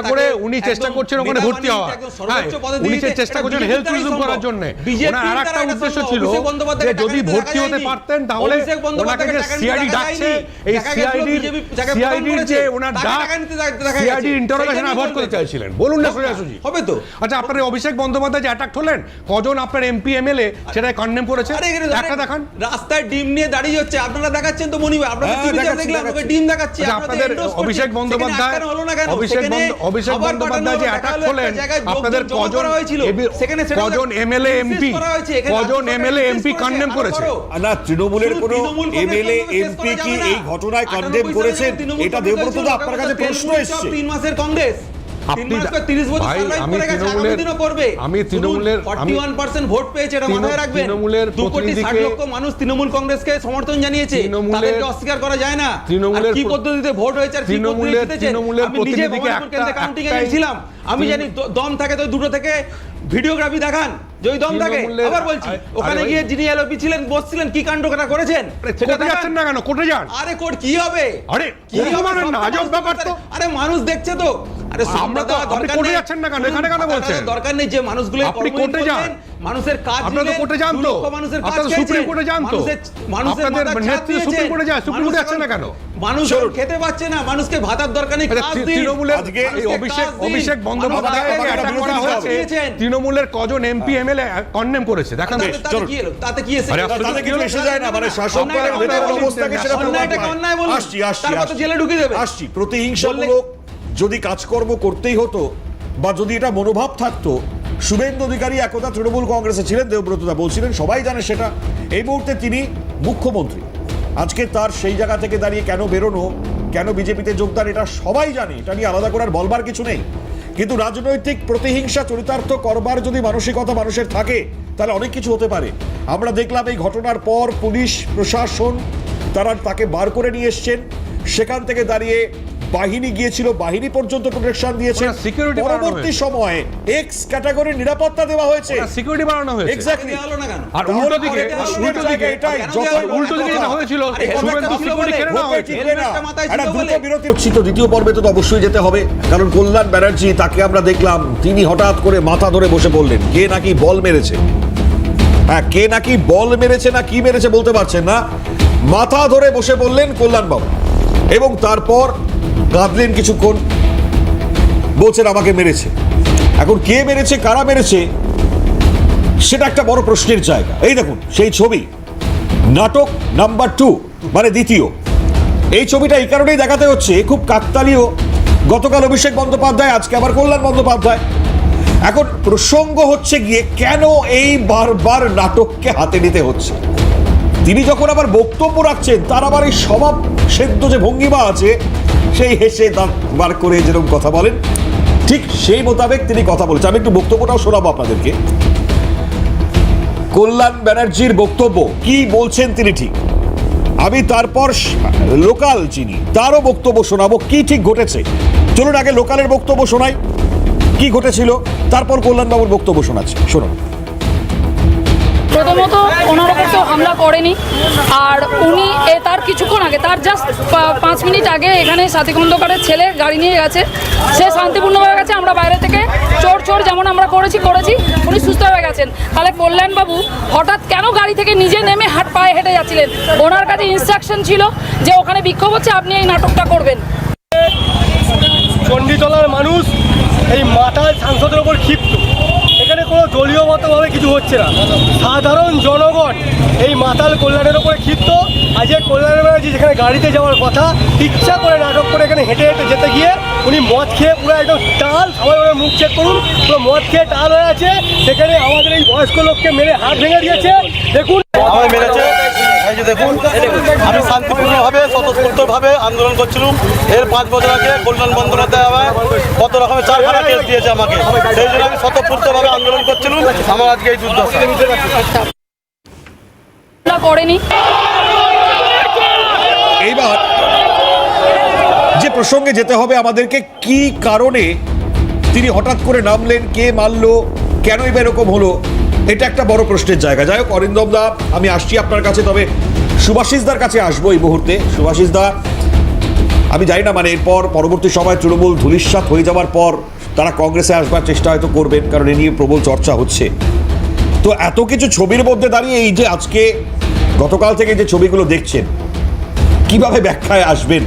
করে উনি চেষ্টা করছেন ওখানে ভর্তি হওয়া। হ্যাঁ, উনি চেষ্টা করছেন হেলথ ট্যুরিজম করার জন্য। ওনার আর একটা উদ্দেশ্য ছিল যে যদি ভর্তি হতে পারতেন তাহলে ওনাকে যে সিআইডি ডাকছে, এই সিআইডির যে ওনার ডাক, সিআইডি ইন্টারোগেশন অ্যাভয়েড করতে চাইছিলেন। বলুন না সোজাসুজি। হবে তো। আচ্ছা, আপনার অভিষেক বন্দ্যোপাধ্যায় যে অ্যাটাক হলেন, কজন আপনার এমপি এমএলএ সেটা কন্ডেম করেছে? আরে এখানে একটা দেখান। রাস্তায় ডিম নিয়ে দাঁড়িয়ে হচ্ছে, আপনারা দেখাচ্ছেন তো মনিভাই, আপনারা হ্যাঁ, টিভিতে দেখাচ্ছি, দেখলাম দেখাচ্ছি। ওকে ডিম দেখাচ্ছে। আচ্ছা, আপনাদের অভিষেক বন্দ্যোপাধ্যায় অভিষেক বন্দ্যোপাধ্যায় যে অ্যাটাক হলেন, আপনাদের কজন এমএলএ এমপি কন্ডেম করেছে? না, তৃণমূলের কোনো এমএলএ এমপি কি এই ঘটনায় কন্ডেম করেছেন? এটা দেবব্রত দা, আপনার কাছে প্রশ্ন এসছে। 3 মাসের কংগ্রেস, আপনি 30 বছর ভাই, সার্ভাইভ আমি করে গেছে, তৃণমূলের- আগামী দিনও করবে। আমি তৃণমূলের 41% ভোট পেয়েছে, এটা মাথায় রাখবেন। তৃণমূলের 2 কোটি 60 প্রতিনিধিকে- লক্ষ মানুষ তৃণমূল কংগ্রেসকে সমর্থন জানিয়েছে, তাদেরকে অস্বীকার করা যায় না। তৃণমূলের আর কি পদ্ধতিতে ভোট হয়েছে আর কি পদ্ধতিতে জিতেছে? তৃণমূলের আমি নিজে প্রতিনিধিকে ভবানীপুর কেন্দ্রে একটা- কাউন্টিং এ একটাই- গেছিলাম। আমি জানি দম থাকে তো দুটো থেকে ভিডিওগ্রাফি দেখান যদি দম থাকে। তৃণমূলের- আবার বলছি আরে ওখানে ভাই- গিয়ে যিনি এলওপি ছিলেন বসছিলেন কি কাণ্ডটা করেছেন সেটা কোর্টে যাচ্ছেন না কেন? কোর্টে যান। আরে কোর্ট কি হবে? আরে কি কোর্ট হবে? মানেন না, সব আজব মানুষ ব্যাপার তো। আরে মানুষ দেখছে তো। আরে আমরা আমরা তো- তো আপনি দরকার কোর্টে নেই। যাচ্ছেন না কেন? এখানে কেন বলছেন? দরকার নেই যে মানুষগুলো আপনি কোর্টে যান। মানুষের কাজ আপনারা তো নিলেন, কোর্টে যান 2 তো। লক্ষ মানুষের কাজ আপনারা তো খেয়েছেন। সুপ্রিম কোর্টে যান তো। মানুষের আপনাদের মাথার ছাদ নেত্রী দিয়েছেন। সুপ্রিম কোর্টে যায়, সুপ্রিম কোর্টে মানুষ যাচ্ছেন না কেন? মানুষ খেতে পাচ্ছে না, মানুষকে ভাতার দরকার নেই, আচ্ছা, কাজ দিন। তৃণমূলের আজকে এই মানুষকে কাজ দিন। অভিষেক বন্দ্যোপাধ্যায় মানুষকে একটা অ্যাটাক করা বিরোধী হয়েছে। দিয়েছেন। তৃণমূলের কজন এমপি এমএলএ কন্ডেম করেছে, দেখান তো। তাতে কি এলো? তাতে কি এসে আরে গেল? আপনাদের তাতে কিছু এসে যায় না, মানে শাসক অন্যায়টা দলের ভেতরের অন্যায় অবস্থাকে সেটা প্রমাণ অন্যায়টাকে পায়। অন্যায় বলুন। আসছি তারপর তো জেলে ঢুকিয়ে দেবে। আসছি প্রতিহিংসামূলক যদি কাজকর্ম করতেই হতো বা যদি এটা মনোভাব থাকতো, শুভেন্দু অধিকারী একদা তৃণমূল কংগ্রেসে ছিলেন, দেবব্রতদা বলছিলেন, সবাই জানে সেটা। এই মুহূর্তে তিনি মুখ্যমন্ত্রী। আজকে তার সেই জায়গা থেকে দাঁড়িয়ে কেন বেরোনো, কেন বিজেপিতে যোগদান, এটা সবাই জানে, এটা নিয়ে আলাদা করার বলবার কিছু নেই। কিন্তু রাজনৈতিক প্রতিহিংসা চরিতার্থ করবার যদি মানসিকতা মানুষের থাকে তাহলে অনেক কিছু হতে পারে। আমরা দেখলাম এই ঘটনার পর পুলিশ প্রশাসন তারা তাকে বার করে নিয়ে এসছেন, সেখান থেকে দাঁড়িয়ে বাহিনী গিয়েছিল, বাহিনী পর্যন্ত প্রোটেকশন দিয়েছে। ওরা security বাড়ানো পরবর্তী হয়েছে। সময়ে এক্স ক্যাটাগরির নিরাপত্তা দেওয়া হয়েছে। সিকিউরিটি বাড়ানো হয়েছে। এক্স্যাক্টলি। দেওয়া হলো না কেন? আর উল্টো দিকে এটাই কেন যত দেওয়া হলো? উল্টো দিকে যেটা হয়েছিল, আরে শুভেন্দু ছিল সিকিউরিটি বলে, কেড়ে নেওয়া হয়েছে। হেলমেটটা মাথায় ছিল একটা দ্রুত বলে। বিরতি হচ্ছে তো, দ্বিতীয় পর্বে তো অবশ্যই যেতে হবে, কারণ কল্যাণ ব্যানার্জি তাকে আমরা দেখলাম তিনি হঠাৎ করে মাথা ধরে বসে পড়লেন। কে নাকি বল মেরেছে, হ্যাঁ কে নাকি বল মেরেছে না কি মেরেছে বলতে পারছেন না, মাথা ধরে বসে পড়লেন কল্যাণবাবু এবং তারপর কাঁদলেন কিছুক্ষণ, বলছেন আমাকে মেরেছে। এখন কে মেরেছে, কারা মেরেছে, সেটা একটা বড় প্রশ্নের জায়গা। এই দেখুন সেই ছবি, নাটক নাম্বার 2 মানে দ্বিতীয়। এই ছবিটা এই কারণেই দেখাতে হচ্ছে, খুব কাকতালীয়। গতকাল অভিষেক বন্দ্যোপাধ্যায়, আজকে আবার কল্যাণ বন্দ্যোপাধ্যায়। এখন প্রসঙ্গ হচ্ছে গিয়ে কেন এই বারবার নাটককে হাতে নিতে হচ্ছে। তিনি যখন আবার বক্তব্য রাখছেন, তার আবার এই স্বভাব সেদ্ধ যে ভঙ্গিমা আছে, সেই হেসে দাঁত বার করে যেরকম কথা বলেন, ঠিক সেই মোতাবেক তিনি কথা বলেছেন। আমি একটু বক্তব্যটাও শোনাবো আপনাদেরকে। কল্যাণ ব্যানার্জির বক্তব্য কি বলছেন তিনি, ঠিক আমি তারপর লোকাল যিনি তারও বক্তব্য শোনাবো কি ঠিক ঘটেছে। চলুন আগে লোকালের বক্তব্য শোনাই, কি ঘটেছিল, তারপর কল্যাণবাবুর বক্তব্য শোনাচ্ছি, শুনুন। প্রথমত ওনার ওপর তো হামলা করেনি, আর উনি তার কিছুক্ষণ আগে, তার জাস্ট 5 মিনিট আগে এখানে সাথী খন্দকারের ছেলে গাড়ি নিয়ে গেছে, সে শান্তিপূর্ণভাবে গেছে। আমরা বাইরে থেকে চোর চোর যেমন আমরা করেছি, উনি সুস্থ হয়ে গেছেন। তাহলে কল্যাণবাবু হঠাৎ কেন গাড়ি থেকে নিজে নেমে পায়ে হেঁটে যাচ্ছিলেন? ওনার কাছে ইনস্ট্রাকশন ছিল যে ওখানে বিক্ষোভ হচ্ছে, আপনি এই নাটকটা করবেন। চণ্ডীতলার মানুষ এই মাতাল সাংসদের ওপর ক্ষিপ্ত। এখানে কোনো দলীয়গতভাবে কিছু হচ্ছে না, সাধারণ জনগণ এই মাতাল কল্যাণের ওপরে ক্ষিপ্ত। আজকে কল্যাণ ব্যানার্জি যেখানে গাড়িতে যাওয়ার কথা, ইচ্ছা করে নাটক করে এখানে হেঁটে হেঁটে যেতে গিয়ে উনি মদ খেয়ে পুরো একদম টাল, সবাই ওরা মুখ চেক করুন, পুরো মদ খেয়ে টাল হয়ে আছে। সেখানে আমাদের এই বয়স্ক লোককে মেরে হাত ভেঙে দিয়েছে। দেখুন আমার মেরেছে, এই যে দেখুন, আমি শান্তিপূর্ণভাবে স্বতঃস্ফূর্তভাবে আন্দোলন করছিলাম। এর 5 বছর আগে কল্যাণ বন্দ্যোপাধ্যায় আমার কত রকমের 4 কেস দিয়েছে আমাকে, সেই জন্য আমি স্বতঃস্ফূর্তভাবে আন্দোলন করছিলাম। আমার আজকে এই দুর্দশা। করেনি। এইবার যে প্রসঙ্গে যেতে হবে আমাদেরকে, কি কারণে তিনি হঠাৎ করে নামলেন, কে মারলো, কেনই বা এরকম হলো, এটা একটা বড় প্রশ্নের জায়গা। যাই হোক অরিন্দম দা, আমি আসছি আপনার কাছে, তবে সুভাষিসদার কাছে আসবো এই মুহূর্তে। সুভাষিসদা, আমি জানি না মানে এরপর পরবর্তী সময় তৃণমূল ধূলিসাৎ হয়ে যাওয়ার পর তারা কংগ্রেসে আসবার চেষ্টা হয়তো করবেন, কারণ এ নিয়ে প্রবল চর্চা হচ্ছে। তো এত কিছু ছবির মধ্যে দাঁড়িয়ে এই যে আজকে গতকাল থেকে যে ছবিগুলো দেখছেন, কিভাবে ব্যাখ্যায় আসবেন?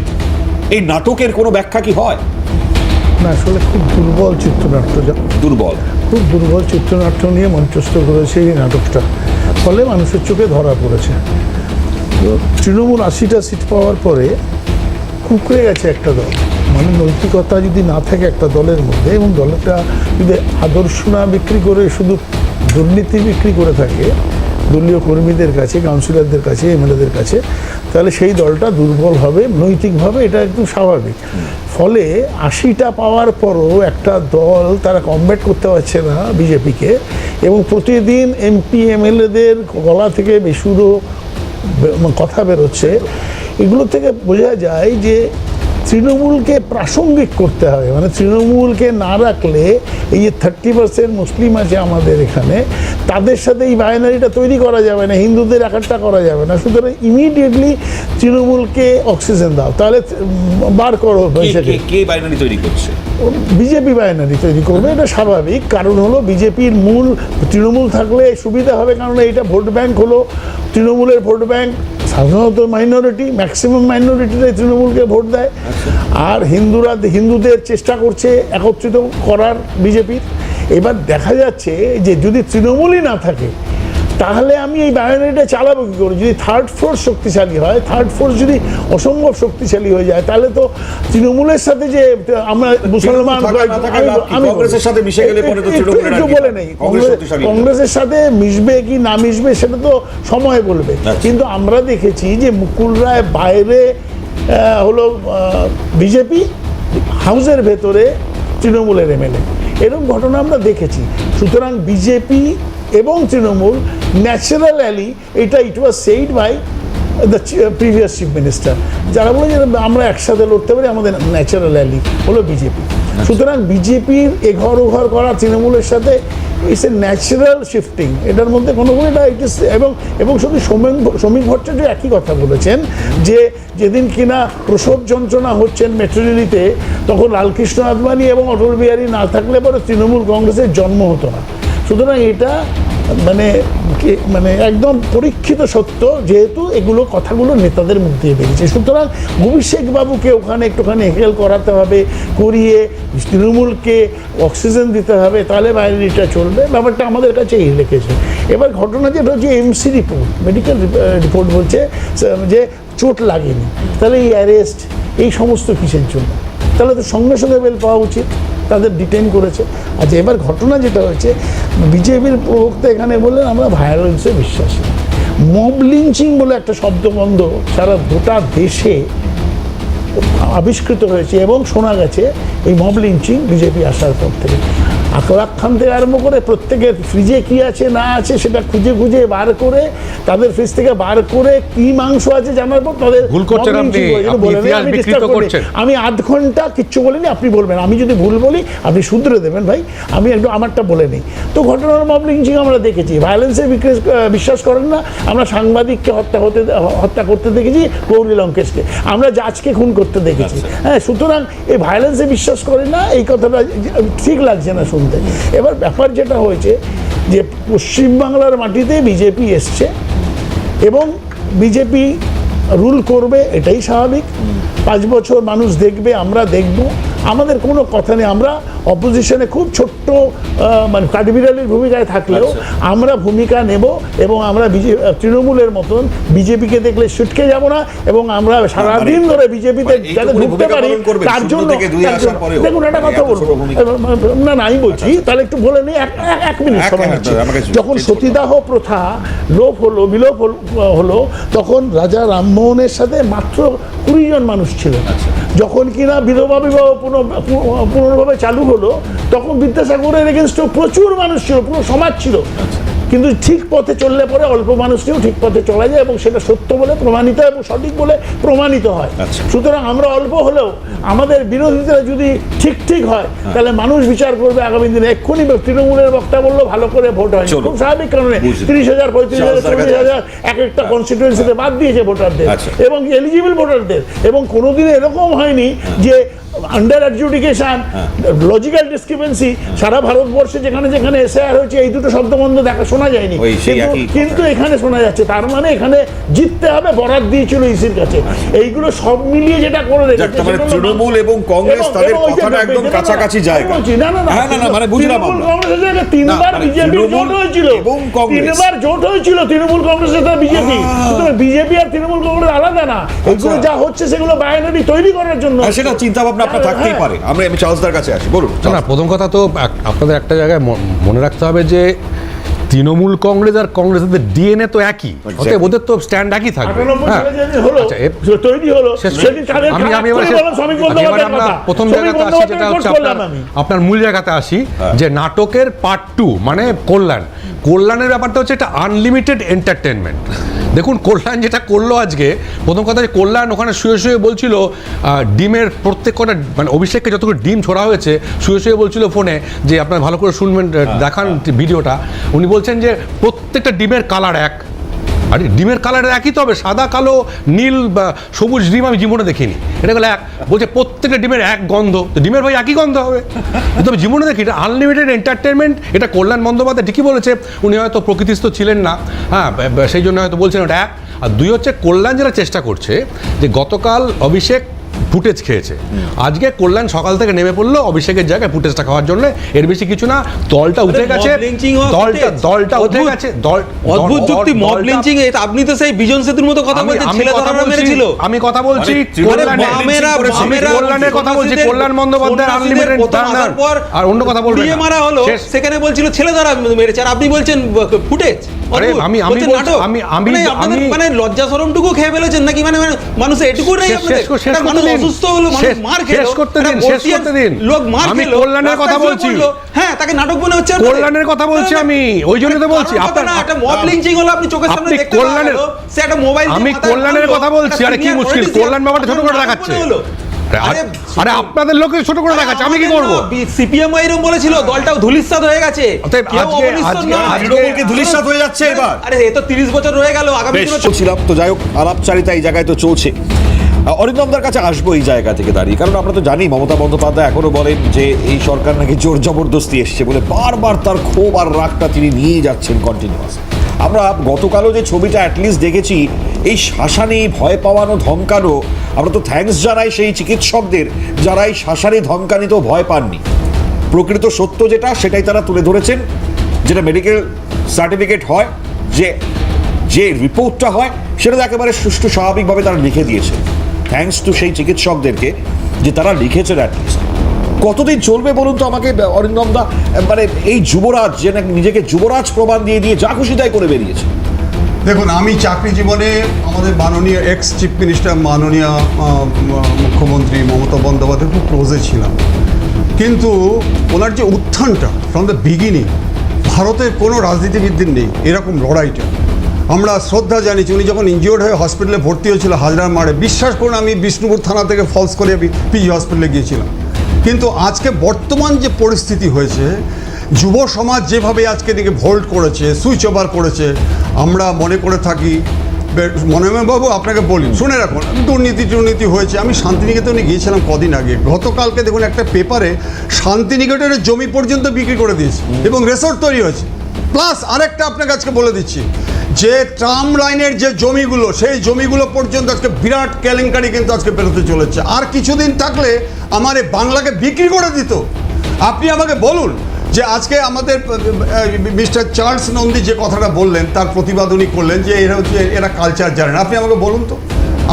এই নাটকের কোনো ব্যাখ্যা কি হয়? না, আসলে খুব দুর্বল চিত্রনাট্য, দুর্বল, খুব দুর্বল চিত্রনাট্য নিয়ে মঞ্চস্থ করেছে এই নাটকটা, ফলে মানুষের চোখে ধরা পড়েছে। তো তৃণমূল 80টা সিট পাওয়ার পরে কুঁকড়ে গেছে একটা দল। মানে নৈতিকতা যদি না থাকে একটা দলের মধ্যে, এবং দলটা যদি আদর্শ না বিক্রি করে শুধু দুর্নীতি বিক্রি করে থাকে দলীয় কর্মীদের কাছে, কাউন্সিলরদের কাছে, এমএলএদের কাছে, তাহলে সেই দলটা দুর্বল হবে নৈতিকভাবে, এটা একদম স্বাভাবিক। ফলে 80টা পাওয়ার পরও একটা দল তারা কমব্যাট করতে পারছে না বিজেপিকে, এবং প্রতিদিন এমপি এমএলএদের গলা থেকে বেসুরো কথা বেরোচ্ছে। এগুলো থেকে বোঝা যায় যে তৃণমূলকে প্রাসঙ্গিক করতে হবে, মানে তৃণমূলকে না রাখলে এই যে 30% মুসলিম আছে আমাদের এখানে, তাদের সাথে এই বাইনারিটা তৈরি করা যাবে না, হিন্দুদের একারটা করা যাবে না। সুতরাং ইমিডিয়েটলি তৃণমূলকে অক্সিজেন দাও, তাহলে বার করো পয়সাকে। কে বাইনারি তৈরি করছে? বিজেপি বাইনারি তৈরি করবে, এটা স্বাভাবিক। কারণ হলো বিজেপির মূল তৃণমূল থাকলে সুবিধা হবে, কারণ এটা ভোট ব্যাংক হলো, তৃণমূলের ভোট ব্যাংক সাধারণত মাইনরিটি, ম্যাক্সিমাম মাইনরিটিরাই তৃণমূলকে ভোট দেয়। আর হিন্দুদের চেষ্টা করছে একত্রিত করার বিজেপির। এবার দেখা যাচ্ছে যে যদি তৃণমূলই না থাকে তাহলে আমি এই বাইনারিটা চালাবো কী করে? যদি থার্ড ফোর্স শক্তিশালী হয়, থার্ড ফোর্স যদি অসম্ভব শক্তিশালী হয়ে যায়, তাহলে তো তৃণমূলের সাথে যে আমরা মুসলমান কংগ্রেসের সাথে মিশে গেলে পরে তো তৃণমূলের একটু বলে নেই, কংগ্রেসের সাথে মিশবে কি না মিশবে সেটা তো সময় বলবে। কিন্তু আমরা দেখেছি যে মুকুল রায় বাইরে হলো বিজেপি, হাউসের ভেতরে তৃণমূলের এমএলএ, এরকম ঘটনা আমরা দেখেছি। সুতরাং বিজেপি এবং Trinamool natural ally, it was said by the previous chief minister, যারা বলে যে আমরা একসাথে লড়তে পারি, আমাদের ন্যাচারাল অ্যালি হলো বিজেপি। সুতরাং বিজেপির এঘর ওঘর করা তৃণমূলের সাথে ইটস এ ন্যাচারাল শিফটিং, এটার মধ্যে কোনো এটা এবং শুধু শ্রমিক ভট্টাচার্য একই কথা বলেছেন যে যেদিন কিনা প্রসব যন্ত্রণা হচ্ছেন মেট্রোরেলিতে, তখন লালকৃষ্ণ আদবানি এবং অটল বিহারী না থাকলে পরে তৃণমূল কংগ্রেসের জন্ম হতো না। সুতরাং এটা মানে একদম পরীক্ষিত সত্য, যেহেতু এগুলো কথাগুলো নেতাদের মুখ দিয়ে বেরিয়েছে। সুতরাং অভিষেক বাবুকে ওখানে একটুখানি হেকেল করাতে হবে, করিয়ে তৃণমূলকে অক্সিজেন দিতে হবে, তাহলে বাইরেটা চলবে। ব্যাপারটা আমাদের কাছে এই লেগেছে। এবার ঘটনা যেটা হচ্ছে এমসি রিপোর্ট, মেডিকেল রিপোর্ট বলছে যে চোট লাগেনি, তাহলে এই অ্যারেস্ট এই সমস্ত কিসের জন্য? তাহলে তো সঙ্গে সঙ্গে বেল পাওয়া উচিত, তাদের ডিটেইন করেছে। আচ্ছা, এবার ঘটনা যেটা হয়েছে, বিজেপির প্রবক্তা এখানে বললেন আমরা ভায়োলেন্সে বিশ্বাসী। মব লিঞ্চিং বলে একটা শব্দবন্ধ সারা গোটা দেশে আবিষ্কৃত হয়েছে এবং শোনা গেছে এই মব লিঞ্চিং বিজেপি আসার পর থেকে। আকরাক খান থেকে আরম্ভ করে প্রত্যেকের ফ্রিজে কী আছে না আছে সেটা খুঁজে খুঁজে বার করে, তাদের ফ্রিজ থেকে বার করে কী মাংস আছে জানার পর তাদের আমি আধ ঘন্টা কিচ্ছু বলিনি, আপনি বলবেন। আমি যদি ভুল বলি আপনি শুধরে দেবেন ভাই, আমি একটু আমারটা বলে নিই। তো ঘটনার মব লিঞ্চিং আমরা দেখেছি। ভায়োলেন্সে বিশ্বাস করেন না, আমরা সাংবাদিককে হত্যা করতে দেখেছি, গৌরী লঙ্কেশকে আমরা জাজকে খুন করতে দেখেছি। হ্যাঁ, সুতরাং এই ভায়োলেন্সে বিশ্বাস করেন না, এই কথাটা ঠিক লাগছে না শুনতে। এবার ব্যাপার যেটা হয়েছে যে পশ্চিমবাংলার মাটিতে বিজেপি এসছে এবং বিজেপি রুল করবে, এটাই স্বাভাবিক। 5 বছর মানুষ দেখবে, আমরা দেখব, আমাদের কোনো কথা নেই। আমরা অপোজিশনে খুব ছোট্ট মানে কাঠবিড়ালির ভূমিকায় থাকলেও আমরা ভূমিকা নেব এবং আমরা তৃণমূলের মতন বিজেপিকে দেখলে ছুটকে যাব না এবং আমরা সারাদিন ধরে বিজেপিতে যাতে ঢুকতে পারি তার জন্য। দেখুন একটা কথা বলবো, না আমি বলছি, তাহলে একটু বলে নিই, 1 মিনিট সময় নিচ্ছি। যখন সতীদাহ প্রথা বিলোপ হলো তখন রাজা রামমোহনের সাথে মাত্র 20 জন মানুষ ছিলেন। যখন কিনা বিধবা বিবাহ পুনর্ভাবে চালু হলো তখন বিদ্যাসাগরের এগেনস্টে প্রচুর মানুষ ছিল, পুরো সমাজ ছিল। কিন্তু ঠিক পথে চললে পরে অল্প মানুষকেও ঠিক পথে চলা যায় এবং সেটা সত্য বলে প্রমাণিত এবং সঠিক বলে প্রমাণিত হয়। সুতরাং আমরা অল্প হলেও আমাদের বিরোধিতা যদি ঠিক হয় তাহলে মানুষ বিচার করবে আগামী দিনে। এক্ষুনি তৃণমূলের বক্তা বললো ভালো করে ভোট হয়, খুব স্বাভাবিক কারণে 30,000, 35,000, 40,000 এক একটা কনস্টিটিউয়েন্সিতে বাদ দিয়েছে ভোটারদের এবং এলিজিবল ভোটারদের। এবং কোনোদিন এরকম হয়নি যে আন্ডার অ্যাডজুডিকেশন, লজিক্যাল ডিসক্রিপেন্সি সারা ভারতবর্ষে যেখানে যেখানে এসআইআর হয়েছে এই দুটো শব্দবন্ধ শোনা যায়নি, কিন্তু এখানে শোনা যাচ্ছে। তার মানে এখানে জিততে হবে, বরাদ দিয়েছিল ইসির কাছে। এইগুলো সব মিলিয়ে যেটা করে রেখেছে তৃণমূল এবং কংগ্রেস, তাদের কথাটা একদম কাছাকাছি জায়গা। না মানে বুঝলাম, কংগ্রেসের জায়গায় 3বার বিজেপি জোট হয়েছিল, 3বার জোট হয়েছিল তৃণমূল কংগ্রেসের সাথে বিজেপি। বিজেপি আর তৃণমূল কংগ্রেস আলাদা না, এগুলো যা হচ্ছে সেগুলো বাইনারি তৈরি করার জন্য। সেটা চিন্তা ভাবনা আপনার থাকতেই পারে। আমি চার্লসদার কাছে আসি, বলুন। না, প্রথম কথা তো আপনাদের একটা জায়গায় মনে রাখতে হবে যে তৃণমূল কংগ্রেস আর কংগ্রেসের ডিএনএ তো একই, অতএব ওদের তো স্ট্যান্ড একই থাকবে। প্রথম জায়গাতে আসি, যেটা হচ্ছে আপনার মূল জায়গাতে আসি, যে নাটকের পার্ট 2 মানে কল্যাণের ব্যাপারটা হচ্ছে এটা আনলিমিটেড এন্টারটেনমেন্ট। দেখুন কল্যাণ যেটা করলো আজকে, প্রথম কথা যে কল্যাণ ওখানে শুয়ে শুয়ে বলছিল ডিমের প্রত্যেক কটা, মানে অভিষেককে যতগুলো ডিম ছোড়া হয়েছে শুয়ে শুয়ে বলছিল ফোনে, যে আপনার ভালো করে শুনবেন, দেখান ভিডিওটা। উনি বলছেন যে প্রত্যেকটা ডিমের কালার এক। আরে ডিমের কালার একই তো হবে, সাদা কালো নীল বা সবুজ ডিম আমি জীবনে দেখিনি। এটা গেলে এক বলছে প্রত্যেকটা ডিমের এক গন্ধ, তো ডিমের ভাই একই গন্ধ হবে, কিন্তু আমি জীবনে দেখি। এটা আনলিমিটেড এন্টারটেনমেন্ট, এটা কল্যাণ বন্দ্যোপাধ্যায় ঠিকই বলেছে, উনি হয়তো প্রকৃতিস্থ ছিলেন না, হ্যাঁ সেই জন্য হয়তো বলছেন ওটা এক। আর দুই হচ্ছে কল্যাণ যেটা চেষ্টা করছে, যে গতকাল অভিষেক ফুটেজ খেয়েছে, আজকে কল্যাণ সকাল থেকে নেমে পড়লো অভিষেকের জায়গায় ফুটেজটা খাওয়ার জন্য, এর বেশি কিছু না। দলটা উঠে গেছে, দলটা উঠে গেছে, অদ্ভুত যুক্তি, মব লিঞ্চিং। আপনি তো সেই বিজন সেতুর মতো কথা বলছেন, ছেলে ধরা মেরেছিল। আমি কথা বলছি কল্যাণের কথা বলছি, কল্যাণ বন্দ্যোপাধ্যায় আনলিমিটেড আর অন্য কথা বলবেন না। মারা হলো, সেখানে বলছিল ছেলে ধরা মেরেছে, আর আপনি বলছেন ফুটেজ। মানে লজ্জা শরমটুকু খেয়ে ফেলেছেন নাকি? মানে মানুষ এটুকু নেই, মানুষ অসুস্থ হলো, মানুষ মার খেলো, লোক মার খেলো, কল্যাণের কথা বলছি। হ্যাঁ, তাকে নাটক মনে হচ্ছে, কল্যাণের কথা বলছি আমি, ওই জন্য তো বলছি। একটা মব লিঞ্চিং হলো, আপনি চোখের সামনে দেখতে পেলেন, সে একটা মোবাইল, আমি কল্যাণের কথা বলছি। আরে কি মুশকিল, কল্যাণ বাবাটা ছোট করে দেখাচ্ছে। আরে আপনাদের লোকে ছোট করে দেখাচ্ছে, আমি কি করবো? সিপিএম এরকম বলেছিল, দলটাও ধুলিস্যাৎ হয়ে গেছে, ধুলিস্যাৎ হয়ে যাচ্ছে এবার। আরে এ তো 30 বছর রয়ে গেল, আগামী দিনে ছিলাম তো। যাই হোক, আলাপচারিতা এই জায়গায় তো চলছে। অরিন্দমদার কাছে আসবো এই জায়গা থেকে দাঁড়িয়ে, কারণ আমরা তো জানি মমতা বন্দ্যোপাধ্যায় এখনো বলেন যে এই সরকার নাকি জোর জবরদস্তি এসছে বলে বারবার তার ক্ষোভ আর রাগটা তিনি নিয়ে যাচ্ছেন কন্টিনিউয়াস। আমরা গতকালও যে ছবিটা অ্যাটলিস্ট দেখেছি, এই শাসানি, ভয় পাওয়ানো, ধমকানো, আমরা তো থ্যাঙ্কস জানাই সেই চিকিৎসকদের যারা এই শাসানি ধমকানিতেও ভয় পাননি। প্রকৃত সত্য যেটা, সেটাই তারা তুলে ধরেছেন। যেটা মেডিকেল সার্টিফিকেট হয়, যে রিপোর্টটা হয়, সেটা একেবারে সুষ্ঠু স্বাভাবিকভাবে তারা লিখে দিয়েছে। থ্যাঙ্কস টু সেই চিকিৎসকদেরকে যে তারা লিখেছেন। অ্যাটলিস্ট কতদিন চলবে বলুন তো আমাকে অরিন্দমদা? মানে এই যুবরাজ যে নিজেকে যুবরাজ প্রমাণ দিয়ে দিয়ে যা খুশি তাই করে বেরিয়েছে। দেখুন, আমি চাকরি জীবনে আমাদের মাননীয় এক্স চিফ মিনিস্টার, মাননীয় মুখ্যমন্ত্রী মমতা বন্দ্যোপাধ্যায় খুব ক্লোজে ছিলাম, কিন্তু ওনার যে উত্থানটা ফ্রম দ্য বিগিনিং, ভারতের কোনো রাজনীতিবিদদের নেই এরকম লড়াইটা। আমরা শ্রদ্ধা জানিয়েছি। উনি যখন ইনজিওর্ড হয়ে হসপিটালে ভর্তি হয়েছিল হাজরার মারে, বিশ্বাস করুন আমি বিষ্ণুপুর থানা থেকে ফলস করে পিজি হসপিটালে গিয়েছিলাম। কিন্তু আজকে বর্তমান যে পরিস্থিতি হয়েছে, যুব সমাজ যেভাবে আজকে দিকে ভোল্ট করেছে, সুইচ ওভার করেছে, আমরা মনে করে থাকি। মনোরমবাবু আপনাকে বলি, শুনে রাখুন, দুর্নীতি হয়েছে। আমি শান্তিনিকেতনে গিয়েছিলাম কদিন আগে, গতকালকে দেখুন একটা পেপারে শান্তিনিকেতনের জমি পর্যন্ত বিক্রি করে দিয়েছে এবং রিসোর্ট তৈরি হয়েছে। প্লাস আরেকটা আপনাকে আজকে বলে দিচ্ছি, যে ট্রাম লাইনের যে জমিগুলো, সেই জমিগুলো পর্যন্ত আজকে বিরাট কেলেঙ্কারি কিন্তু আজকে বেরোতে চলেছে। আর কিছুদিন থাকলে আমার এই বাংলাকে বিক্রি করে দিত। আপনি আমাকে বলুন যে আজকে আমাদের মিস্টার চার্লস নন্দী যে কথাটা বললেন, তার প্রতিবাদ উনি করলেন যে এরা কালচার জানেন। আপনি আমাকে বলুন তো,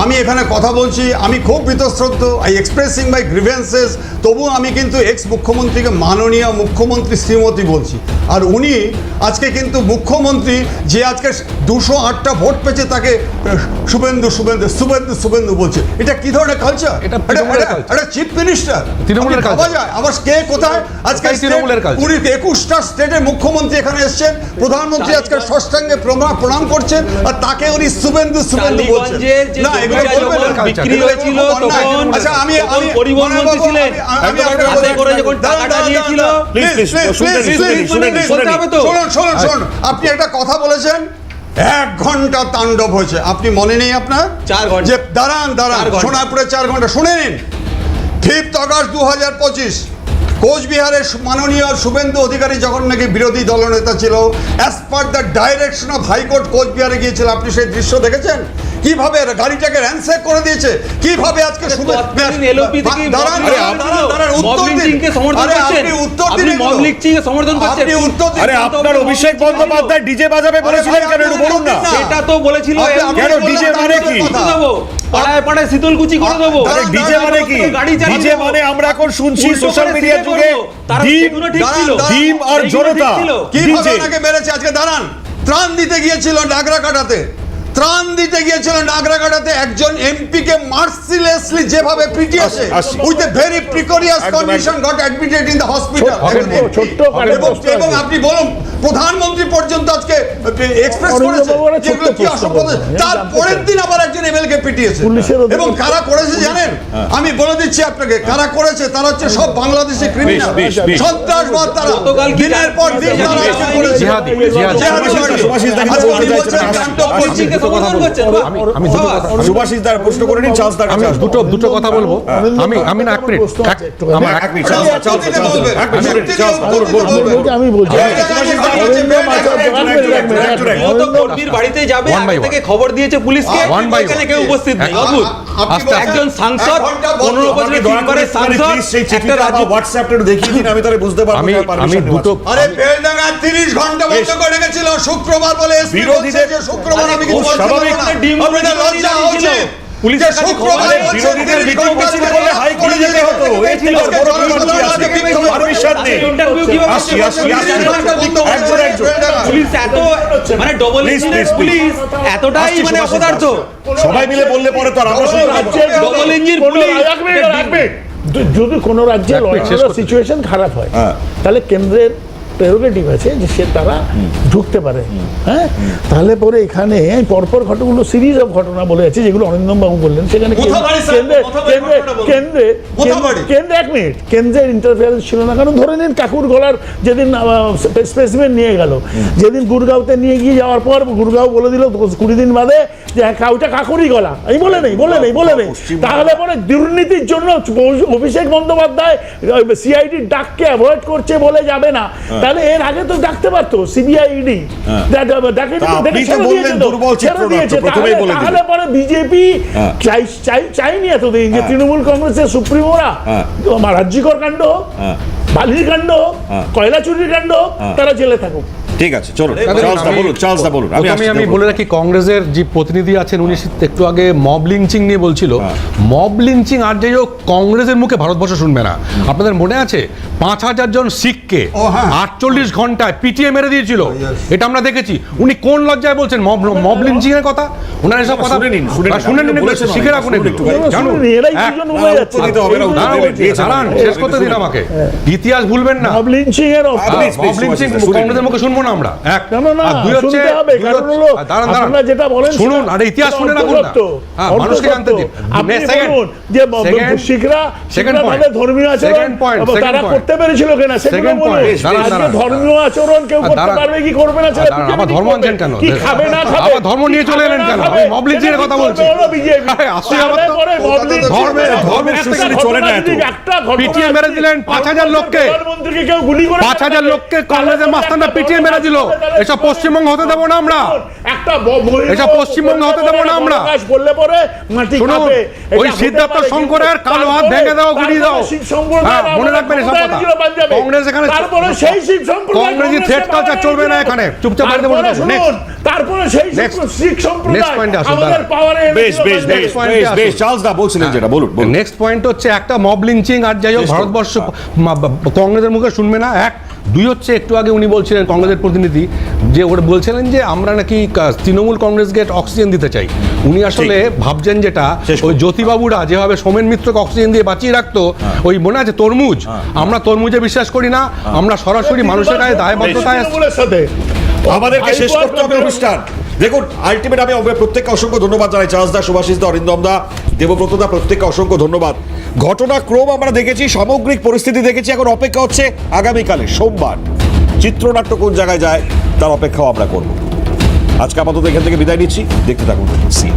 আমি এখানে কথা বলছি, আমি খুব বীতশ্রদ্ধ, আই এক্সপ্রেসিং মাই গ্রিভেন্সেস, তবু আমি কিন্তু এক্স মুখ্যমন্ত্রীকে মাননীয় মুখ্যমন্ত্রী শ্রীমতী বলছি। আর উনি আজকে কিন্তু মুখ্যমন্ত্রী, যে আজকে 208টা ভোট পেয়েছে, তাকে শুভেন্দু বলছে। এটা কি ধরনের কালচার? এটা চিফ মিনিস্টার, তৃণমূলের কালচার। আবার কে কোথায়? আজকে 21টা স্টেটের মুখ্যমন্ত্রী এখানে এসছেন, প্রধানমন্ত্রী আজকে ষষ্ঠাঙ্গে প্রণাম করছেন, আর তাকে উনি শুভেন্দু বলছেন। না, এগুলো বলবেন না। বিক্রি হয়েছিল তখন, আচ্ছা আমি পরিবহন মন্ত্রী ছিলেন, শুনুন, আপনি একটা কথা বলেছেন, 1 ঘন্টা তাণ্ডব হয়েছে। আপনি মনে নেই আপনার? 4 ঘন্টা। যে দাঁড়ান, সোনারপুরে 4 ঘন্টা। শুনে নিন, 5 আগস্ট 2025 কোচবিহারের মাননীয় শুভেন্দু অধিকারী যখন নাকি বিরোধী দলনেতা ছিল, as per the direction of high court কোচবিহারে গিয়েছিল। আপনি সেই দৃশ্য দেখেছেন? কিভাবে গাড়িটাকে র্যানসেক করে দিয়েছে, কিভাবে আজকে আপনার অভিষেক বন্দ্যোপাধ্যায় ডিজে বাজাবে বলেছিলেন কেন, একটু বলুন না। সেটা তো বলেছিল, কেন ডিজে মানে কি? পাড়ায় পাড়ায় শীতলকুচি করে দেবো। ডিজে মানে কি? ডিজে মানে আমরা এখন শুনছি সোশ্যাল মিডিয়ার যুগে ডিম আর জনতা। কিভাবে ওনাকে মেরেছে আজকে? দাঁড়ান, ত্রাণ দিতে গিয়েছিল নাগরা কাটাতে, ত্রাণ দিতে গিয়েছিল নাগরাকাটাতে একজন এমপিকে মার্সিলেসলি যেভাবে পিটিয়েছে আসছি। উইথ এ ভেরি প্রিকরিয়াস একদম, condition goat admitted in the hospital ছোট্ট কারণ প্রশ্ন এবং আছে। আপনি বলুন প্রধানমন্ত্রী পর্যন্ত আজকে এক্সপ্রেস অরবিন্দ করেছে বাবু একটা যেগুলো ছোট্ট কি প্রশ্ন অসম্ভব করবেন। তার জানতে পরের চাই। দিন আবার একজন এমএলকে পিটিয়েছে পুলিশের অধিকার- এবং কারা করেছে জানেন আমি বলে দিচ্ছি আপনাকে কারা করেছে তারা হচ্ছে সব বাংলাদেশি ক্রিমিনাল বেশ, বেশ। সন্ত্রাসবাদ তারা দিনের পর দিন তারা আজকে করেছে জিহাদি, জিহাদি। সুভাষিস দা আজকে উনি বলতে বলছেন চাইছেন, কাণ্ড করছে। দুটো কথা বলবো। আমি দুটো কথা- সুভাষিস দার প্রশ্ন করে নিন, চার্লস দার আমি কাছে আসবো। দুটো কথা বলবো। আমি না এক মিনিট প্রশ্ন আছে একটু। আমার এক মিনিট, চার্লস দা, চার্লস দা, চার্লস দা, এক মিনিট, চার্লস দা, বলুন, বলুন, বলুন। আমি বলছি সুভাষিস দা, অরবিন্দ মাচার- এক মিনিট। নিহত কর্মীর বাড়িতে যাবে One by আগে one. থেকে খবর দিয়েছে পুলিশকে One by এখানে one. কেউ উপস্থিত নেই এক- অদ্ভুত আপনি একজন সাংসদ 15 আমাকে বছরের দয়া করে তিনবারের একটুখানি সাংসদ please সেই একটা চিঠিটা রাজ্য বা হোয়াটসঅ্যাপটা একটু দেখিয়ে দিন, আমি তাহলে বুঝতে পারবো আমি যে permission নেওয়া দুটো আছে। আরে বেলডাঙ্গা 30 ঘন্টা বন্ধ করে রেখেছিল শুক্রবার বলে এসপি বিরোধীদের- বলছে যে শুক্রবার আমি খুব কিছু বলতে স্বাভাবিক। পারবো না। ডিম আপনাদের লজ্জা হওয়া উচিত। পুলিশের যে কাছে শুক্রবার আরে বলছে বিরোধীদের 30 মিটিং ঘন্টা মিছিল ধরে করলে হাইকোর্টে যেতে হতো, এই ছিল আজকে বড় জনসাধারণ বিরোধী আজকে আছে। বিক্ষোভ পারমিশন নেই। ইন্টারভিউ কিভাবে আসছি, আসছি, আসছি। 30 ঘন্টা বন্ধ করে একজন, একজন। বেলডাঙ্গা। পুলিশ এত মানে ডবল Please, ইঞ্জিনের please, পুলিশ এতটাই আসছি, মানে সুভাষিস দা, অপদার্থ সবাই মিলে বললে পরে তো আর আমরা শুনতে পাবো না। ডবল ইঞ্জিন পুলিশ যদি কোনো রাজ্যে এক মিনিট শেষ করতে দিন। সিচুয়েশন খারাপ হয় হ্যাঁ। তাহলে কেন্দ্রের প্রেরোগেটিভ আছে যে সে তারা ঢুকতে পারে হ্যাঁ তাহলে পরে এখানে পরপর ঘটনাগুলো সিরিজ অফ ঘটনা বলে আছে যেগুলো অরিন্দম বাবু বললেন সেখানে মোথাবাড়ি স্যার, মোথাবাড়ি ঘটনাটা বলুন। মোথাবাড়ি। কেন্দ্রে এক মিনিট কেন্দ্রের ইন্টারফেয়ারেন্স ছিল না কারণ ধরে নিন কাকুর গলার যেদিন স্পেসিমেন নিয়ে গেল যেদিন গুরগাঁওতে নিয়ে গিয়ে যাওয়ার পর গুরগাঁও বলে দিল 20 দিন বাদে যে কাউটা কাকুরই গলা এই বলে নেই তাহলে পরে দুর্নীতির জন্য অভিষেক বন্দ্যোপাধ্যায় সিআইডির ডাককে অ্যাভয়েড করছে বলে যাবে না তাহলে এর আগে তো ডাকতে পারতো সিবিআইডি তা আপনি তো বললেন দুর্বল চিত্রনাট্য, প্রথমেই বলে দিলেন। তাহলে পরে বিজেপি হ্যাঁ। চাইনি এতদিন যে তৃণমূল কংগ্রেসের সুপ্রিমোরা হ্যাঁ। রাজ্যিকর কাণ্ড হ্যাঁ। বালির কাণ্ড হ্যাঁ। কয়লা চুরির কাণ্ড তারা জেলে থাকুক ঠিক আছে, চলুন, চার্লস দা বলুন, চার্লস দা বলুন। আমি আসছি, বলে রাখি কংগ্রেসের যে প্রতিনিধি আছেন উনি একটু আগে মব লিঞ্চিং নিয়ে বলছিল মব লিঞ্চিং আর যাই হোক কংগ্রেসের মুখে ভারতবর্ষ শুনবে না আপনাদের মনে আছে 5,000 জন শিখকে 48 ঘন্টায় পিটিয়ে মেরে দিয়েছিল এটা আমরা দেখেছি উনি কোন লজ্জায় বলছেন মব লিঞ্চিং এর কথা ওনার এসব কথা শুনে নিন, শুনে নিন বলেছেন অনেক, শিখে রাখুন শুনুন একটু একটু, জানুন এরাই এক, দুজন উড়ে যাচ্ছে উত্তর দিতে হবে না, উত্তর দাঁড়ান, দেবেন, দিয়েছেন দাঁড়ান, আমাকে। শেষ করতে দিন আমাকে ইতিহাস ভুলবেন না মব লিঞ্চিং এর please, মব লিঞ্চিং সুভাষিস দা, শুনে কংগ্রেসের নিন। মুখে শুনবো না আমরা এক না, আর দুই হচ্ছে শুনতে হবে, কারণ হলো দাঁড়ান আপনারা যেটা বলেন শুনুন সেটা- আরে ইতিহাস সেটা শুনে রাখুন না অর্থগত। হ্যাঁ, মানুষকে জানতে দিন আপনি Second, বলুন যে second, শিখরা second point, তাদের ধর্মীয় আচরণ second point, তারা second করতে পেরেছিল কিনা সেগুলো Second বলুন point, দাঁড়ান, আজকে দাঁড়ান, ধর্মীয় আচরণ কেউ করতে দাঁড়ান। পারবে কি করবে না সেটা দাঁড়ান, BJP আবার ধর্ম করবে। আনছেন কেন? কি খাবে না খাবে আবার ধর্ম নিয়ে চলে এলেন কেন? আমি mob lynching এর কথা বলছি। আরে আসুন আবার তো। ধর্মের স্পেশালি চলে না এত। পিটিয়ে মেরে দিলেন 5,000 লোককে। প্রধানমন্ত্রীকে কেউ গুলি করে 5,000 লোককে কংগ্রেসের মাস্তানরা পিটিয়ে মেরে দিল এসব পশ্চিমবঙ্গ হতে দেবো না আমরা একটা এসব পশ্চিমবঙ্গ হতে দেবো না আমরা। বললে পরে মাটি শুনুন, খাবে ওই সিদ্ধার্থ শঙ্করের কালো হাত ভেঙে দাও, গুড়িয়ে দাও। হ্যাঁ, মনে রাখবেন এসব কথা। কংগ্রেস এখানে তারপরে সেই শিব সম্প্রদায় কংগ্রেসি থ্রেড কালচার চলবে না এখানে। চুপচাপ বাড়িতে বসে থাকুন। Next. তারপরে সেই Next. শিখ Next সম্প্রদায় point এ আসুন, আমাদের দাঁড়ান। পাওয়ারে বেশ, বেশ, বেশ, point বেশ, এ বেশ, আসুন। চার্লস দা বলছিলেন যেটা, বলুন, বলুন। নেক্সট পয়েন্ট হচ্ছে একটা মব লিঞ্চিং আর যাই হোক ভারতবর্ষ কংগ্রেসের মুখে শুনবে না এক দুই হচ্ছে একটু আগে উনি বলছিলেন কংগ্রেসের প্রতিনিধি যে ওরা বলছিলেন যে আমরা নাকি তৃণমূল কংগ্রেসকে অক্সিজেন দিতে চাই উনি আসলে ভাবছেন যেটা শেষ করুন। ওই জ্যোতিবাবুরা যেভাবে সোমেন মিত্রকে অক্সিজেন দিয়ে বাঁচিয়ে রাখতো ওই মনে আছে তরমুজ আমরা তরমুজে বিশ্বাস করি না আমরা সরাসরি মানুষের গায়ে দায়বদ্ধতায় তৃণমূলের সাথে আমাদেরকে শেষ করতে হবে অনুষ্ঠান। দেখুন, আলটিমেট আমি প্রত্যেককে অসংখ্য ধন্যবাদ জানাই, চার্লস দা, সুভাষিস দা, অরিন্দম দা, দেবব্রত দা, প্রত্যেককে অসংখ্য ধন্যবাদ। ঘটনাক্রম আমরা দেখেছি, সামগ্রিক পরিস্থিতি দেখেছি, এখন অপেক্ষা হচ্ছে আগামীকালে সোমবার চিত্রনাট্য কোন জায়গায় যায় তার অপেক্ষাও আমরা করব। আজকে আপাতত এখান থেকে বিদায় নিচ্ছি, দেখতে থাকুন সি।